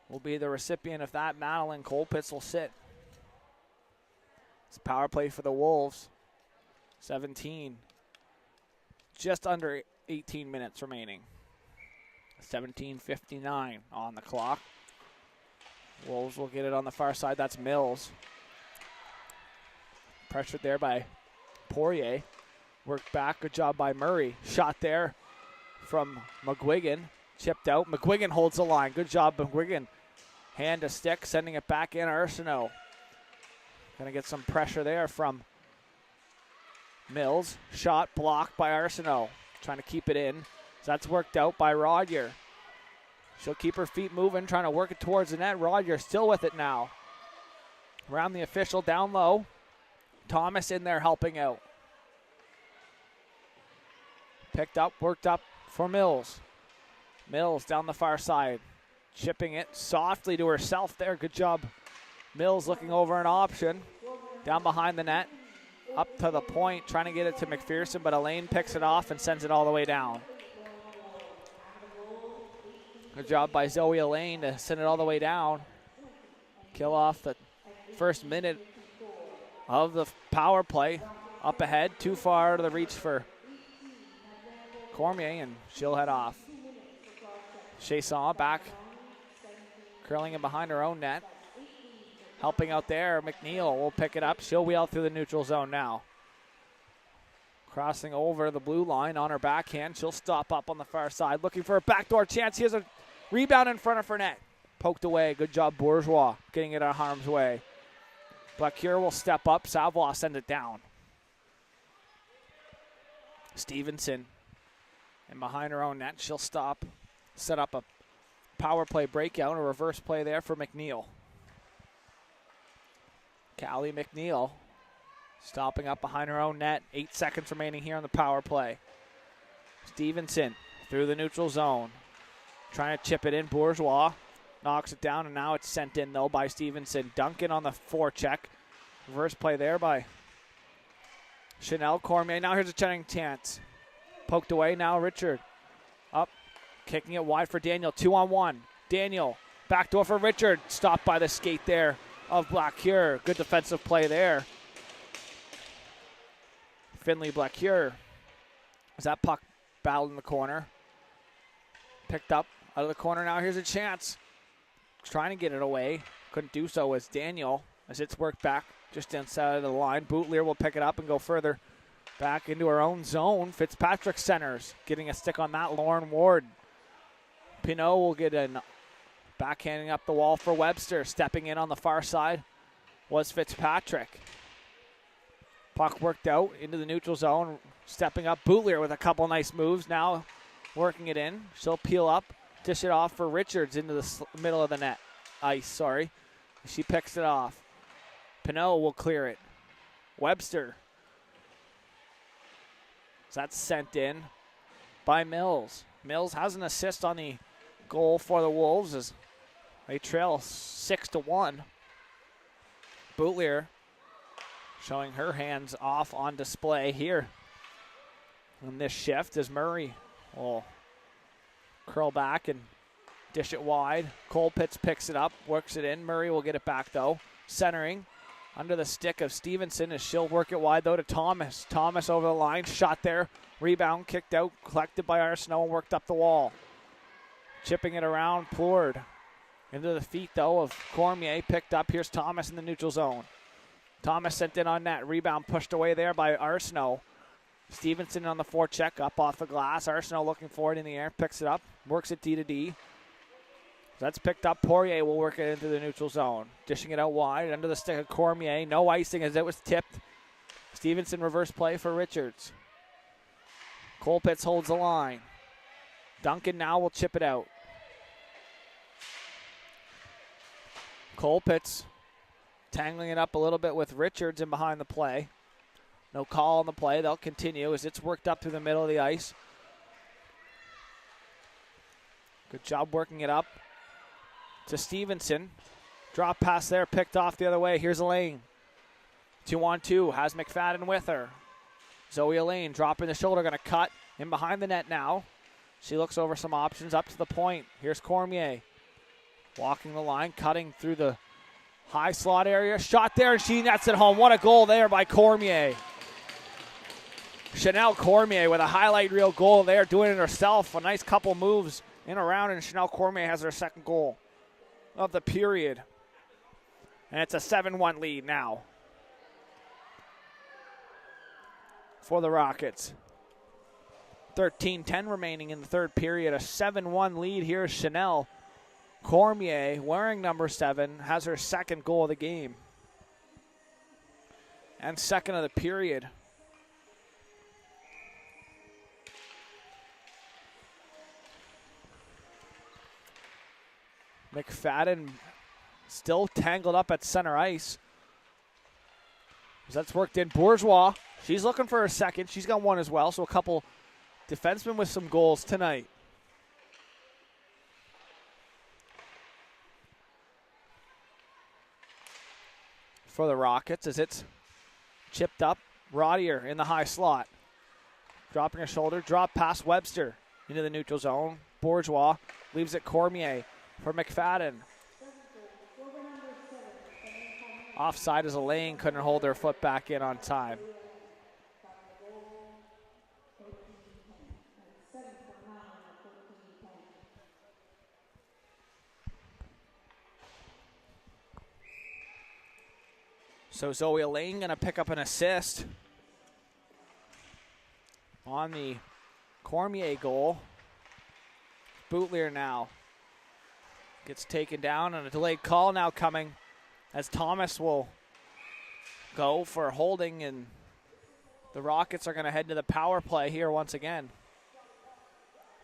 will be the recipient of that. Madeline Colpitz will sit. It's a power play for the Wolves. 17. Just under 18 minutes remaining. 17:59 on the clock. Wolves will get it on the far side. That's Mills. Pressured there by Poirier. Worked back. Good job by Murray. Shot there from McGuigan. Chipped out. McGuigan holds the line. Good job, McGuigan. Hand to stick. Sending it back in. Arsenault. Going to get some pressure there from Mills. Shot blocked by Arsenault. Trying to keep it in. So that's worked out by Rodyer. She'll keep her feet moving. Trying to work it towards the net. Rodyer still with it now. Around the official. Down low. Thomas in there helping out. Picked up, worked up for Mills. Mills down the far side. Chipping it softly to herself there. Good job. Mills looking over an option. Down behind the net. Up to the point, trying to get it to McPherson, but Elaine picks it off and sends it all the way down. Good job by Zoe Elaine to send it all the way down. Kill off the first minute of the power play. Up ahead, too far to the reach for Cormier, and she'll head off. Chasson back, curling in behind her own net. Helping out there, McNeil will pick it up. She'll wheel through the neutral zone now. Crossing over the blue line on her backhand. She'll stop up on the far side, looking for a backdoor chance. Here's a rebound in front of her net. Poked away. Good job, Bourgeois, getting it out of harm's way. Blacure will step up. Savoie send it down. Stevenson, and behind her own net, she'll stop. Set up a power play breakout, a reverse play there for McNeil. Callie McNeil stopping up behind her own net. 8 seconds remaining here on the power play. Stevenson through the neutral zone. Trying to chip it in. Bourgeois knocks it down, and now it's sent in, though, by Stevenson. Duncan on the forecheck. Reverse play there by Chanel Cormier. Now here's a cutting chance. Poked away now, Richard. Up, kicking it wide for Daniel. 2-on-1. Daniel, backdoor for Richard. Stopped by the skate there of Blacure. Good defensive play there. Finley Blacure. Is that puck battled in the corner? Picked up out of the corner now. Here's a chance. Trying to get it away. Couldn't do so as Daniel, as it's worked back just inside of the line. Boutlier will pick it up and go further back into her own zone. Fitzpatrick centers. Getting a stick on that, Lauren Ward. Pinot will get a backhanding up the wall for Webster. Stepping in on the far side was Fitzpatrick. Puck worked out into the neutral zone. Stepping up, Boutlier with a couple nice moves. Now working it in. She'll peel up, dish it off for Richards into the middle of the net. Sorry. She picks it off. Pinot will clear it. Webster. That's sent in by Mills. Mills has an assist on the goal for the Wolves as they trail 6-1. Boutlier showing her hands off on display here in this shift as Murray will curl back and dish it wide. Colpitts picks it up, works it in. Murray will get it back though. Centering under the stick of Stevenson as she'll work it wide though to Thomas. Thomas over the line, shot there. Rebound kicked out, collected by Arsenault and worked up the wall. Chipping it around, Plourde. Into the feet though of Cormier, picked up. Here's Thomas in the neutral zone. Thomas sent in on net. Rebound pushed away there by Arsenault. Stevenson on the forecheck, up off the glass. Arsenault looking for it in the air, picks it up, works it D to D. That's picked up. Poirier will work it into the neutral zone. Dishing it out wide under the stick of Cormier. No icing as it was tipped. Stevenson reverse play for Richards. Colpitts holds the line. Duncan now will chip it out. Colpitts tangling it up a little bit with Richards in behind the play. No call on the play. They'll continue as it's worked up through the middle of the ice. Good job working it up to Stevenson. Drop pass there, picked off the other way. Here's Elaine. 2-on-2, has McFadden with her. Zoe Elaine dropping the shoulder, going to cut in behind the net now. She looks over some options up to the point. Here's Cormier. Walking the line, cutting through the high slot area. Shot there, and she nets it home. What a goal there by Cormier. Chanel Cormier with a highlight reel goal there, doing it herself. A nice couple moves in around, and Chanel Cormier has her second goal of the period. And it's a 7-1 lead now for the Rockets. 13:10 remaining in the third period. A 7-1 lead here is Chanel Cormier, wearing number 7, has her second goal of the game. And second of the period. McFadden still tangled up at center ice. That's worked in. Bourgeois, she's looking for her second. She's got one as well, so a couple defensemen with some goals tonight. for the Rockets as it's chipped up. Rodier in the high slot. Dropping a shoulder. Drop past Webster into the neutral zone. Bourgeois leaves it Cormier for McFadden. Offside as Elaine couldn't hold their foot back in on time. So Zoe Elaine going to pick up an assist on the Cormier goal. Bootlier now gets taken down, and a delayed call now coming as Thomas will go for holding, and the Rockets are going to head to the power play here once again.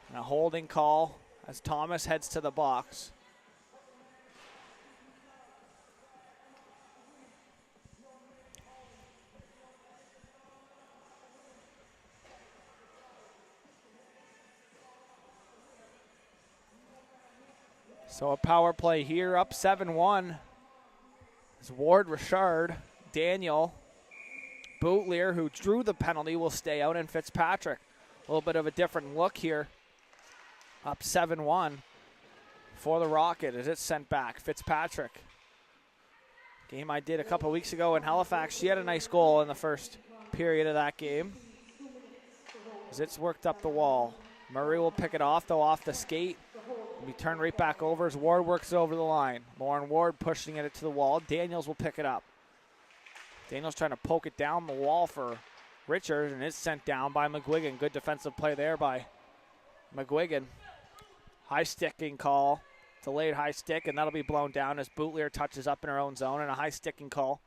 And a holding call as Thomas heads to the box. So a power play here, up 7-1. As Ward, Richard, Daniel, Bootlier, who drew the penalty, will stay out, and Fitzpatrick. A little bit of a different look here. Up 7-1 for the Rocket as it's sent back. Fitzpatrick. Game I did a couple weeks ago in Halifax. She had a nice goal in the first period of that game. As it's worked up the wall. Murray will pick it off, though, off the skate. Be turned right back over as Ward works over the line. Lauren Ward pushing it to the wall. Daniels will pick it up. Daniels trying to poke it down the wall for Richards, and it's sent down by McGuigan. Good defensive play there by McGuigan. High sticking call. Delayed high stick, and that'll be blown down as Bootlier touches up in her own zone, and a high sticking call.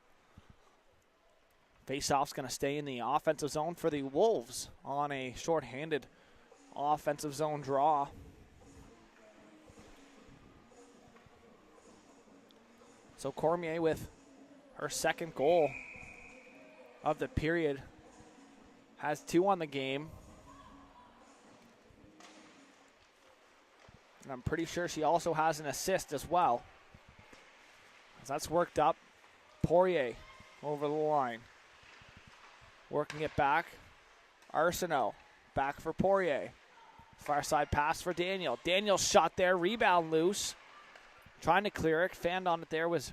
Face-off's going to stay in the offensive zone for the Wolves on a shorthanded offensive zone draw. So Cormier with her second goal of the period has 2 on the game. And I'm pretty sure she also has an assist as well. As that's worked up. Poirier over the line. Working it back. Arsenault back for Poirier. Far side pass for Daniel. Daniel shot there, rebound loose. Trying to clear it, fanned on it there was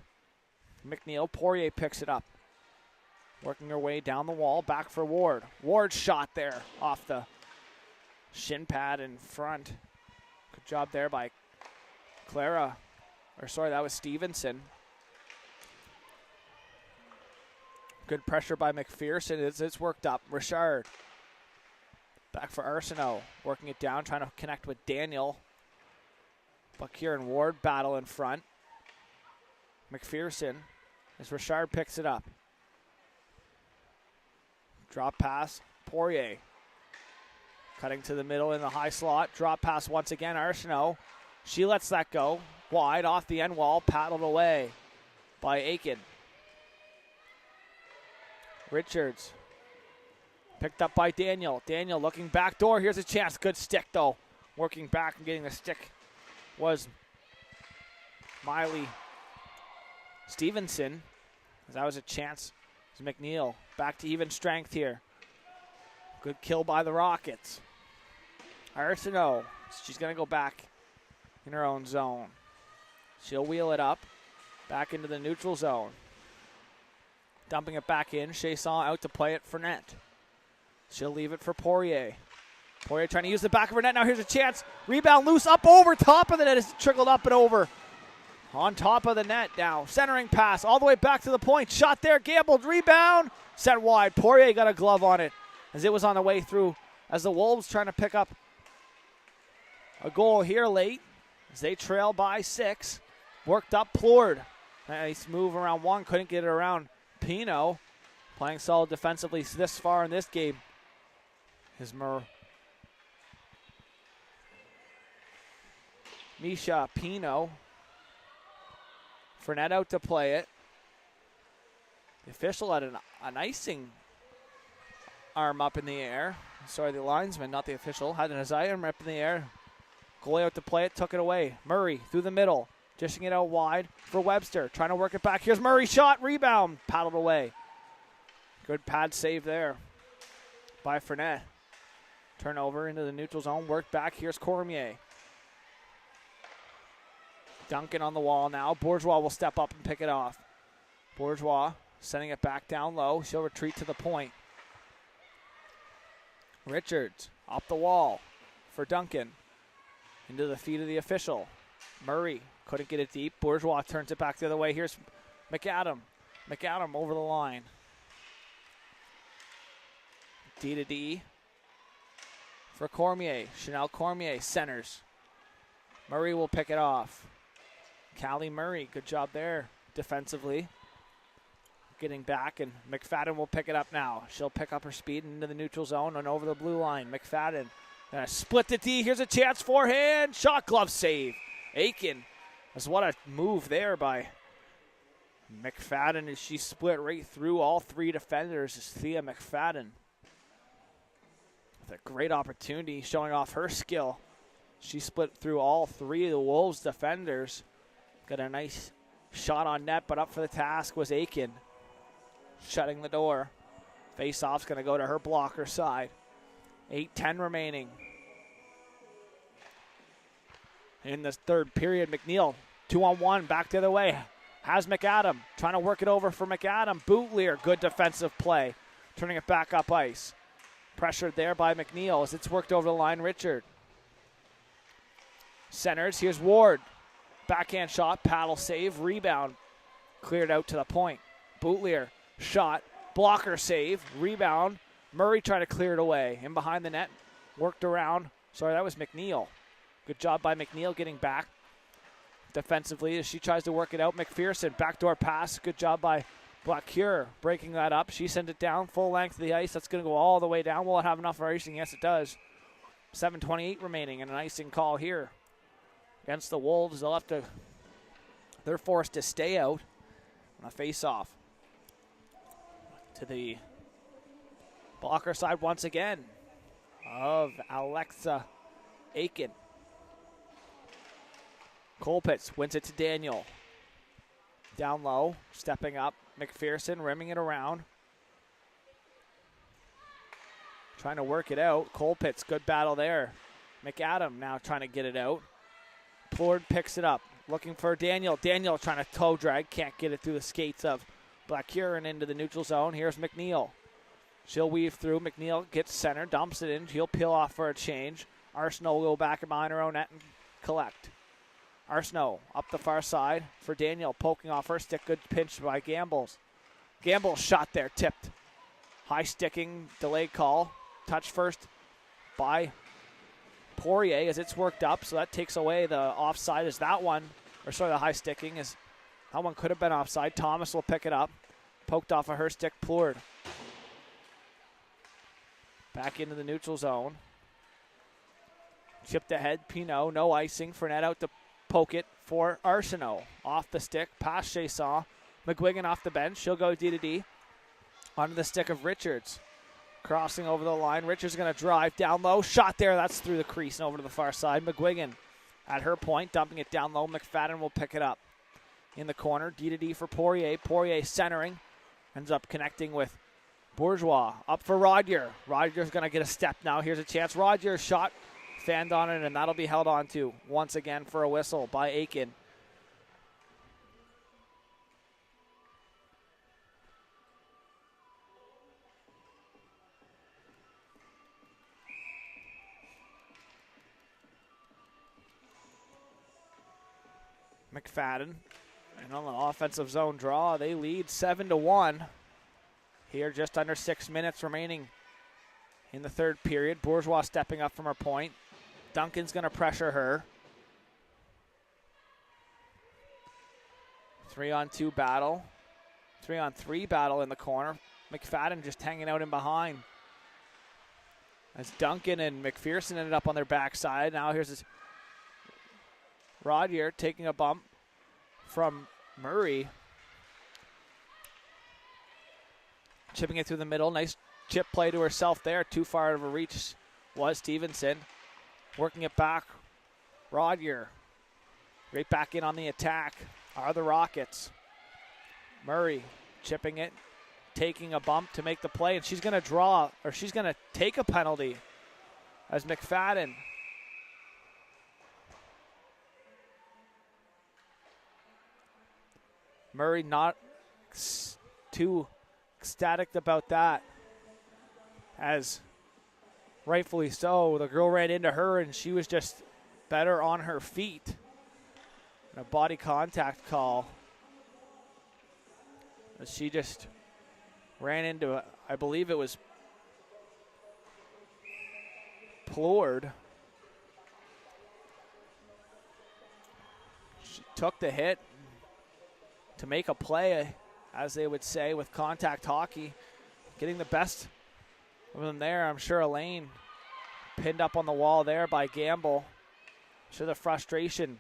McNeil. Poirier picks it up. Working her way down the wall, back for Ward. Ward shot there off the shin pad in front. Good job there by Clara. Or sorry, that was Stevenson. Good pressure by McPherson. It's worked up. Richard. Back for Arsenault. Working it down, trying to connect with Daniel. Bakir and Ward battle in front. McPherson as Richard picks it up. Drop pass, Poirier. Cutting to the middle in the high slot. Drop pass once again, Arsenault. She lets that go. Wide off the end wall, paddled away by Aiken. Richards. Picked up by Daniel. Daniel looking back door. Here's a chance. Good stick though. Working back and getting the stick was Miley Stevenson. That was a chance. McNeil back to even strength here. Good kill by the Rockets. Arsenault. She's going to go back in her own zone. She'll wheel it up. Back into the neutral zone. Dumping it back in. Chasson out to play it for net. She'll leave it for Poirier. Poirier trying to use the back of her net. Now here's a chance. Rebound loose up over top of the net. It's trickled up and over. On top of the net now. Centering pass all the way back to the point. Shot there. Gambled. Rebound. Set wide. Poirier got a glove on it as it was on the way through. As the Wolves trying to pick up a goal here late. As they trail by 6. Worked up Plord. Nice move around one. Couldn't get it around Pino. Playing solid defensively this far in this game. Is Misha Pino. Fournette out to play it. The official had an icing arm up in the air. Sorry, the linesman, not the official. Had his arm up in the air. Goalie out to play it, took it away. Murray through the middle. Dishing it out wide for Webster. Trying to work it back. Here's Murray. Shot. Rebound. Paddled away. Good pad save there by Fournette. Turnover into the neutral zone. Work back. Here's Cormier. Duncan on the wall now. Bourgeois will step up and pick it off. Bourgeois sending it back down low. She'll retreat to the point. Richards up the wall for Duncan. Into the feet of the official. Murray couldn't get it deep. Bourgeois turns it back the other way. Here's McAdam. McAdam over the line. D to D for Cormier. Chanel Cormier centers. Murray will pick it off. Callie Murray, good job there defensively. Getting back, and McFadden will pick it up now. She'll pick up her speed into the neutral zone and over the blue line. McFadden gonna split the D. Here's a chance, forehand. Shot, glove save. Aiken. That's what a move there by McFadden as she split right through all three defenders. Is Thea McFadden with a great opportunity, showing off her skill. She split through all three of the Wolves defenders. Got a nice shot on net, but up for the task was Aiken. Shutting the door. Face-off's going to go to her blocker side. 8:10 remaining. In this third period, McNeil, 2-on-1, back the other way. Has McAdam, trying to work it over for McAdam. Bootleer, good defensive play. Turning it back up ice. Pressured there by McNeil as it's worked over the line. Richard. Centers, here's Ward. Backhand shot, paddle save, rebound. Cleared out to the point. Bootleer, shot, blocker save, rebound. Murray trying to clear it away. In behind the net, worked around. Sorry, that was McNeil. Good job by McNeil getting back defensively as she tries to work it out. McPherson, backdoor pass. Good job by Blackcure breaking that up. She sends it down full length of the ice. That's going to go all the way down. Will it have enough for icing? Yes, it does. 7:28 remaining and an icing call here against the Wolves. They're forced to stay out on a face-off. To the blocker side once again of Alexa Aiken. Colpitz wins it to Daniel. Down low, stepping up. McPherson rimming it around. Trying to work it out. Colpitz, good battle there. McAdam now trying to get it out. Plord picks it up. Looking for Daniel. Daniel trying to toe drag. Can't get it through the skates of Blackcure and into the neutral zone. Here's McNeil. She'll weave through. McNeil gets center, dumps it in. She'll peel off for a change. Arsenault will go back behind her own net and collect. Arsenault up the far side for Daniel, poking off her stick. Good pinch by Gamble's. Gamble's shot there, tipped. High sticking, delayed call. Touch first by Poirier as it's worked up, so that takes away the offside as that one, or sorry, the high sticking is that one could have been offside. Thomas will pick it up. Poked off of her stick, Plord. Back into the neutral zone. Chipped ahead, Pinot, no icing. Fournette out to poke it for Arsenault. Off the stick, past Chasson. McGuigan off the bench. She'll go D to D. Onto the stick of Richards. Crossing over the line. Richards going to drive down low. Shot there. That's through the crease and over to the far side. McGuigan at her point, dumping it down low. McFadden will pick it up. In the corner, D to D for Poirier. Poirier centering. Ends up connecting with Bourgeois. Up for Rodger. Rodger's going to get a step now. Here's a chance. Rodger shot. Fanned on it, and that'll be held on to once again for a whistle by Aiken. McFadden, and on the offensive zone draw, they lead 7-1. Here, just under 6 minutes remaining in the third period. Bourgeois stepping up from her point. Duncan's going to pressure her. 3-on-2 battle. 3-on-3 battle in the corner. McFadden just hanging out in behind. As Duncan and McPherson ended up on their backside. Now here's this Rodger taking a bump from Murray. Chipping it through the middle. Nice chip play to herself there. Too far out of a reach was Stevenson. Working it back. Rodger Right back in on the attack are the Rockets. Murray chipping it, taking a bump to make the play, and she's going to take a penalty as McFadden Murray not too ecstatic about that, as rightfully so. The girl ran into her and she was just better on her feet. And a body contact call. As she just ran into, I believe it was Plord. She took the hit to make a play, as they would say, with contact hockey. Getting the best of them there. I'm sure Elaine pinned up on the wall there by Gamble. I'm sure the frustration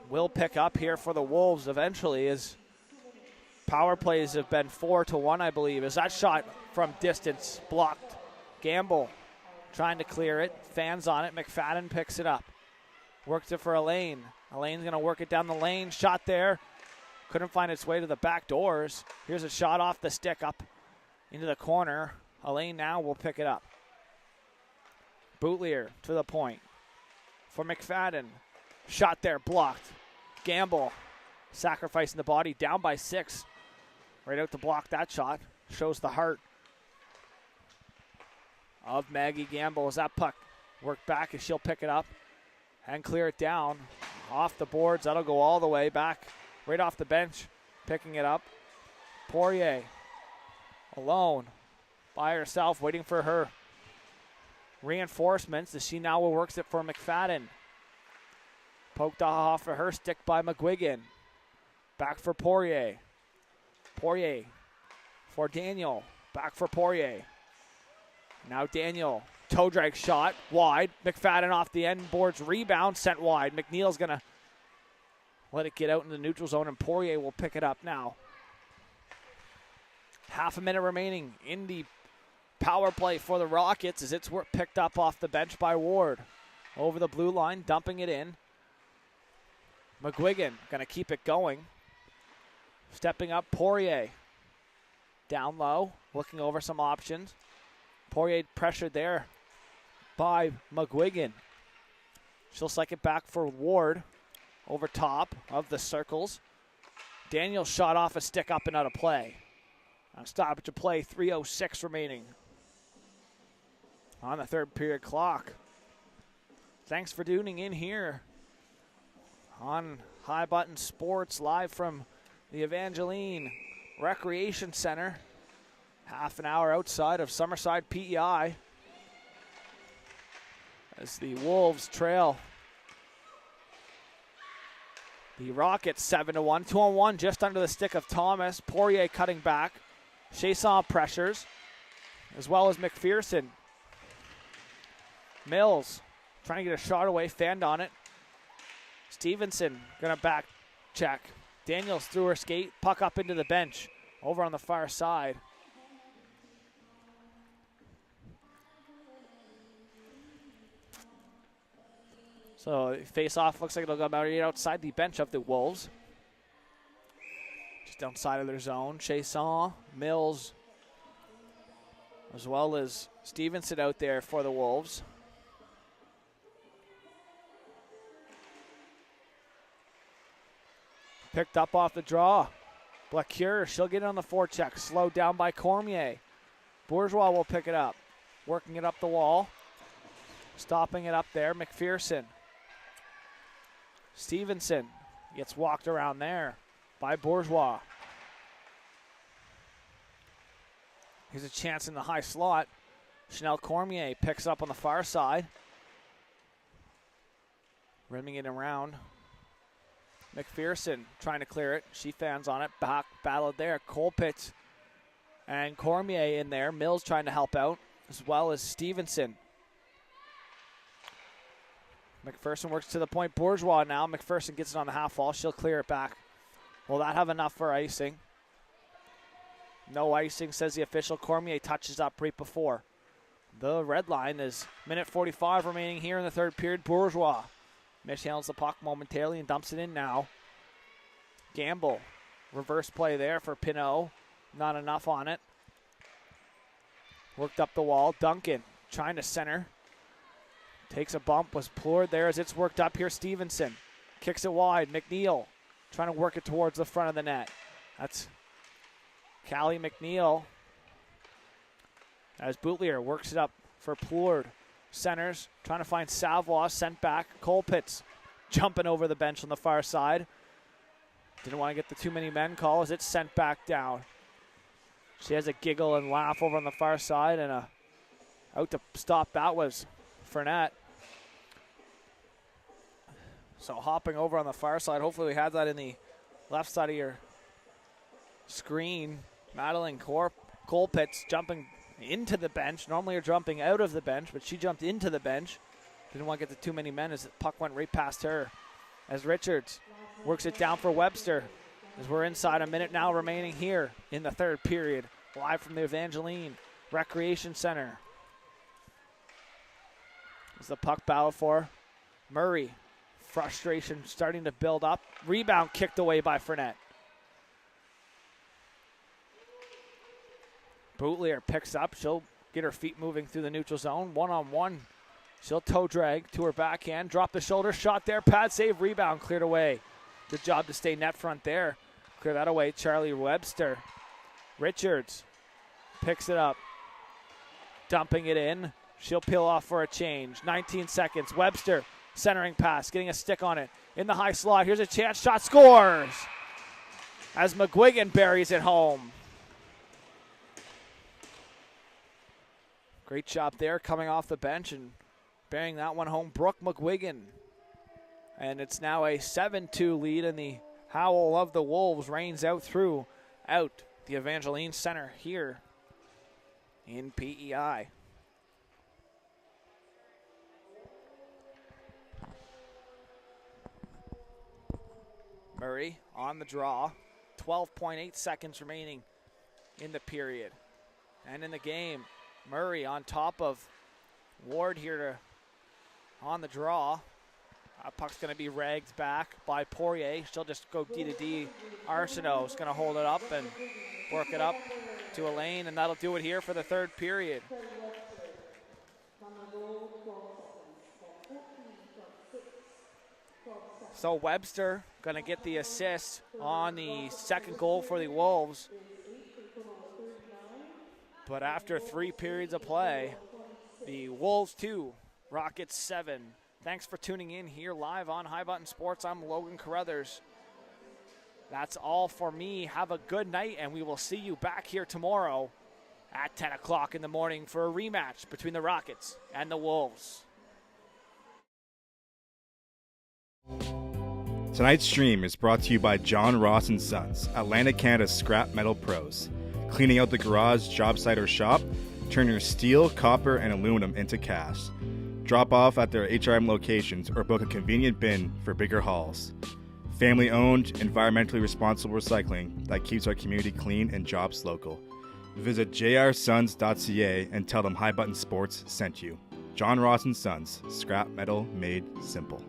will pick up here for the Wolves eventually, as power plays have been 4-1, I believe. As that shot from distance blocked. Gamble trying to clear it. Fans on it. McFadden picks it up. Works it for Elaine. Elaine's going to work it down the lane. Shot there. Couldn't find its way to the back doors. Here's a shot off the stick up into the corner. Elaine now will pick it up. Boutlier to the point for McFadden. Shot there, blocked. Gamble sacrificing the body, down by 6. Right out to block that shot. Shows the heart of Maggie Gamble as that puck worked back, as she'll pick it up and clear it down. Off the boards, that'll go all the way back. Right off the bench, picking it up. Poirier alone by herself, waiting for her reinforcements, as she now works it for McFadden. Poked off of her stick by McGuigan. Back for Poirier. Poirier for Daniel. Back for Poirier. Now Daniel. Toe drag shot wide. McFadden off the end boards. Rebound sent wide. McNeil's going to let it get out in the neutral zone, and Poirier will pick it up now. Half a minute remaining in the power play for the Rockets, as it's picked up off the bench by Ward. Over the blue line, dumping it in. McGuigan going to keep it going. Stepping up, Poirier. Down low, looking over some options. Poirier pressured there by McGuigan. She'll cycle it back for Ward. Over top of the circles. Daniel shot off a stick up and out of play. Stoppage of play, 3:06 remaining on the third period clock. Thanks for tuning in here on High Button Sports, live from the Evangeline Recreation Center. Half an hour outside of Summerside PEI, as the Wolves trail the Rockets 7-1. 2-on-1 just under the stick of Thomas. Poirier cutting back. Chasson pressures, as well as McPherson. Mills trying to get a shot away, fanned on it. Stevenson going to back check. Daniels through her skate, puck up into the bench, over on the far side. So face-off looks like it'll go about right outside the bench of the Wolves. Just outside of their zone. Chasson, Mills, as well as Stevenson out there for the Wolves. Picked up off the draw. Blacure, she'll get it on the forecheck. Slowed down by Cormier. Bourgeois will pick it up. Working it up the wall. Stopping it up there, McPherson. Stevenson gets walked around there by Bourgeois. Here's a chance in the high slot. Chanel Cormier picks up on the far side. Rimming it around. McPherson trying to clear it. She fans on it. Back battled there. Colpitz and Cormier in there. Mills trying to help out, as well as Stevenson. McPherson works to the point. Bourgeois now. McPherson gets it on the half wall. She'll clear it back. Will that have enough for icing? No icing, says the official. Cormier touches up right before the red line. Is minute 45 remaining here in the third period. Bourgeois Mishandles the puck momentarily and dumps it in now. Gamble. Reverse play there for Pinot. Not enough on it. Worked up the wall. Duncan trying to center. Takes a bump. Was Plourde there as it's worked up here. Stevenson kicks it wide. McNeil trying to work it towards the front of the net. That's Callie McNeil. As Boutlier works it up for Plourde. Centers, trying to find Savoie, sent back. Colpitts jumping over the bench on the far side. Didn't want to get the too many men call as it's sent back down. She has a giggle and laugh over on the far side, and out to stop that was Fournette. So hopping over on the far side, hopefully we have that in the left side of your screen. Madeline Colpitts jumping into the bench. Normally you're jumping out of the bench, but she jumped into the bench. Didn't want to get to too many men as the puck went right past her. As Richards works it down for Webster. As we're inside a minute now remaining here in the third period. Live from the Evangeline Recreation Center. As the puck battle for Murray. Frustration starting to build up. Rebound kicked away by Fournette. Boutlier picks up. She'll get her feet moving through the neutral zone. One-on-one. She'll toe drag to her backhand. Drop the shoulder. Shot there. Pad save. Rebound cleared away. Good job to stay net front there. Clear that away. Charlie Webster. Richards picks it up. Dumping it in. She'll peel off for a change. 19 seconds. Webster centering pass. Getting a stick on it. In the high slot. Here's a chance. Shot. Scores. As McGuigan buries it home. Great job there coming off the bench and burying that one home. Brooke McGuigan. And it's now a 7-2 lead, and the howl of the Wolves reigns out the Evangeline Center here in PEI. Murray on the draw. 12.8 seconds remaining in the period and in the game. Murray on top of Ward here on the draw. Puck's going to be ragged back by Poirier. She'll just go D-to-D. Arsenault is going to hold it up and work it up to Elaine, and that'll do it here for the third period. So Webster going to get the assist on the second goal for the Wolves. But after 3 periods of play, the Wolves 2, Rockets 7. Thanks for tuning in here live on High Button Sports. I'm Logan Carruthers. That's all for me. Have a good night, and we will see you back here tomorrow at 10 o'clock in the morning for a rematch between the Rockets and the Wolves. Tonight's stream is brought to you by John Ross & Sons, Atlantic Canada's scrap metal pros. Cleaning out the garage, job site, or shop, turn your steel, copper, and aluminum into cash. Drop off at their HRM locations or book a convenient bin for bigger hauls. Family-owned, environmentally responsible recycling that keeps our community clean and jobs local. Visit jrsons.ca and tell them High Button Sports sent you. John Ross & Sons, scrap metal made simple.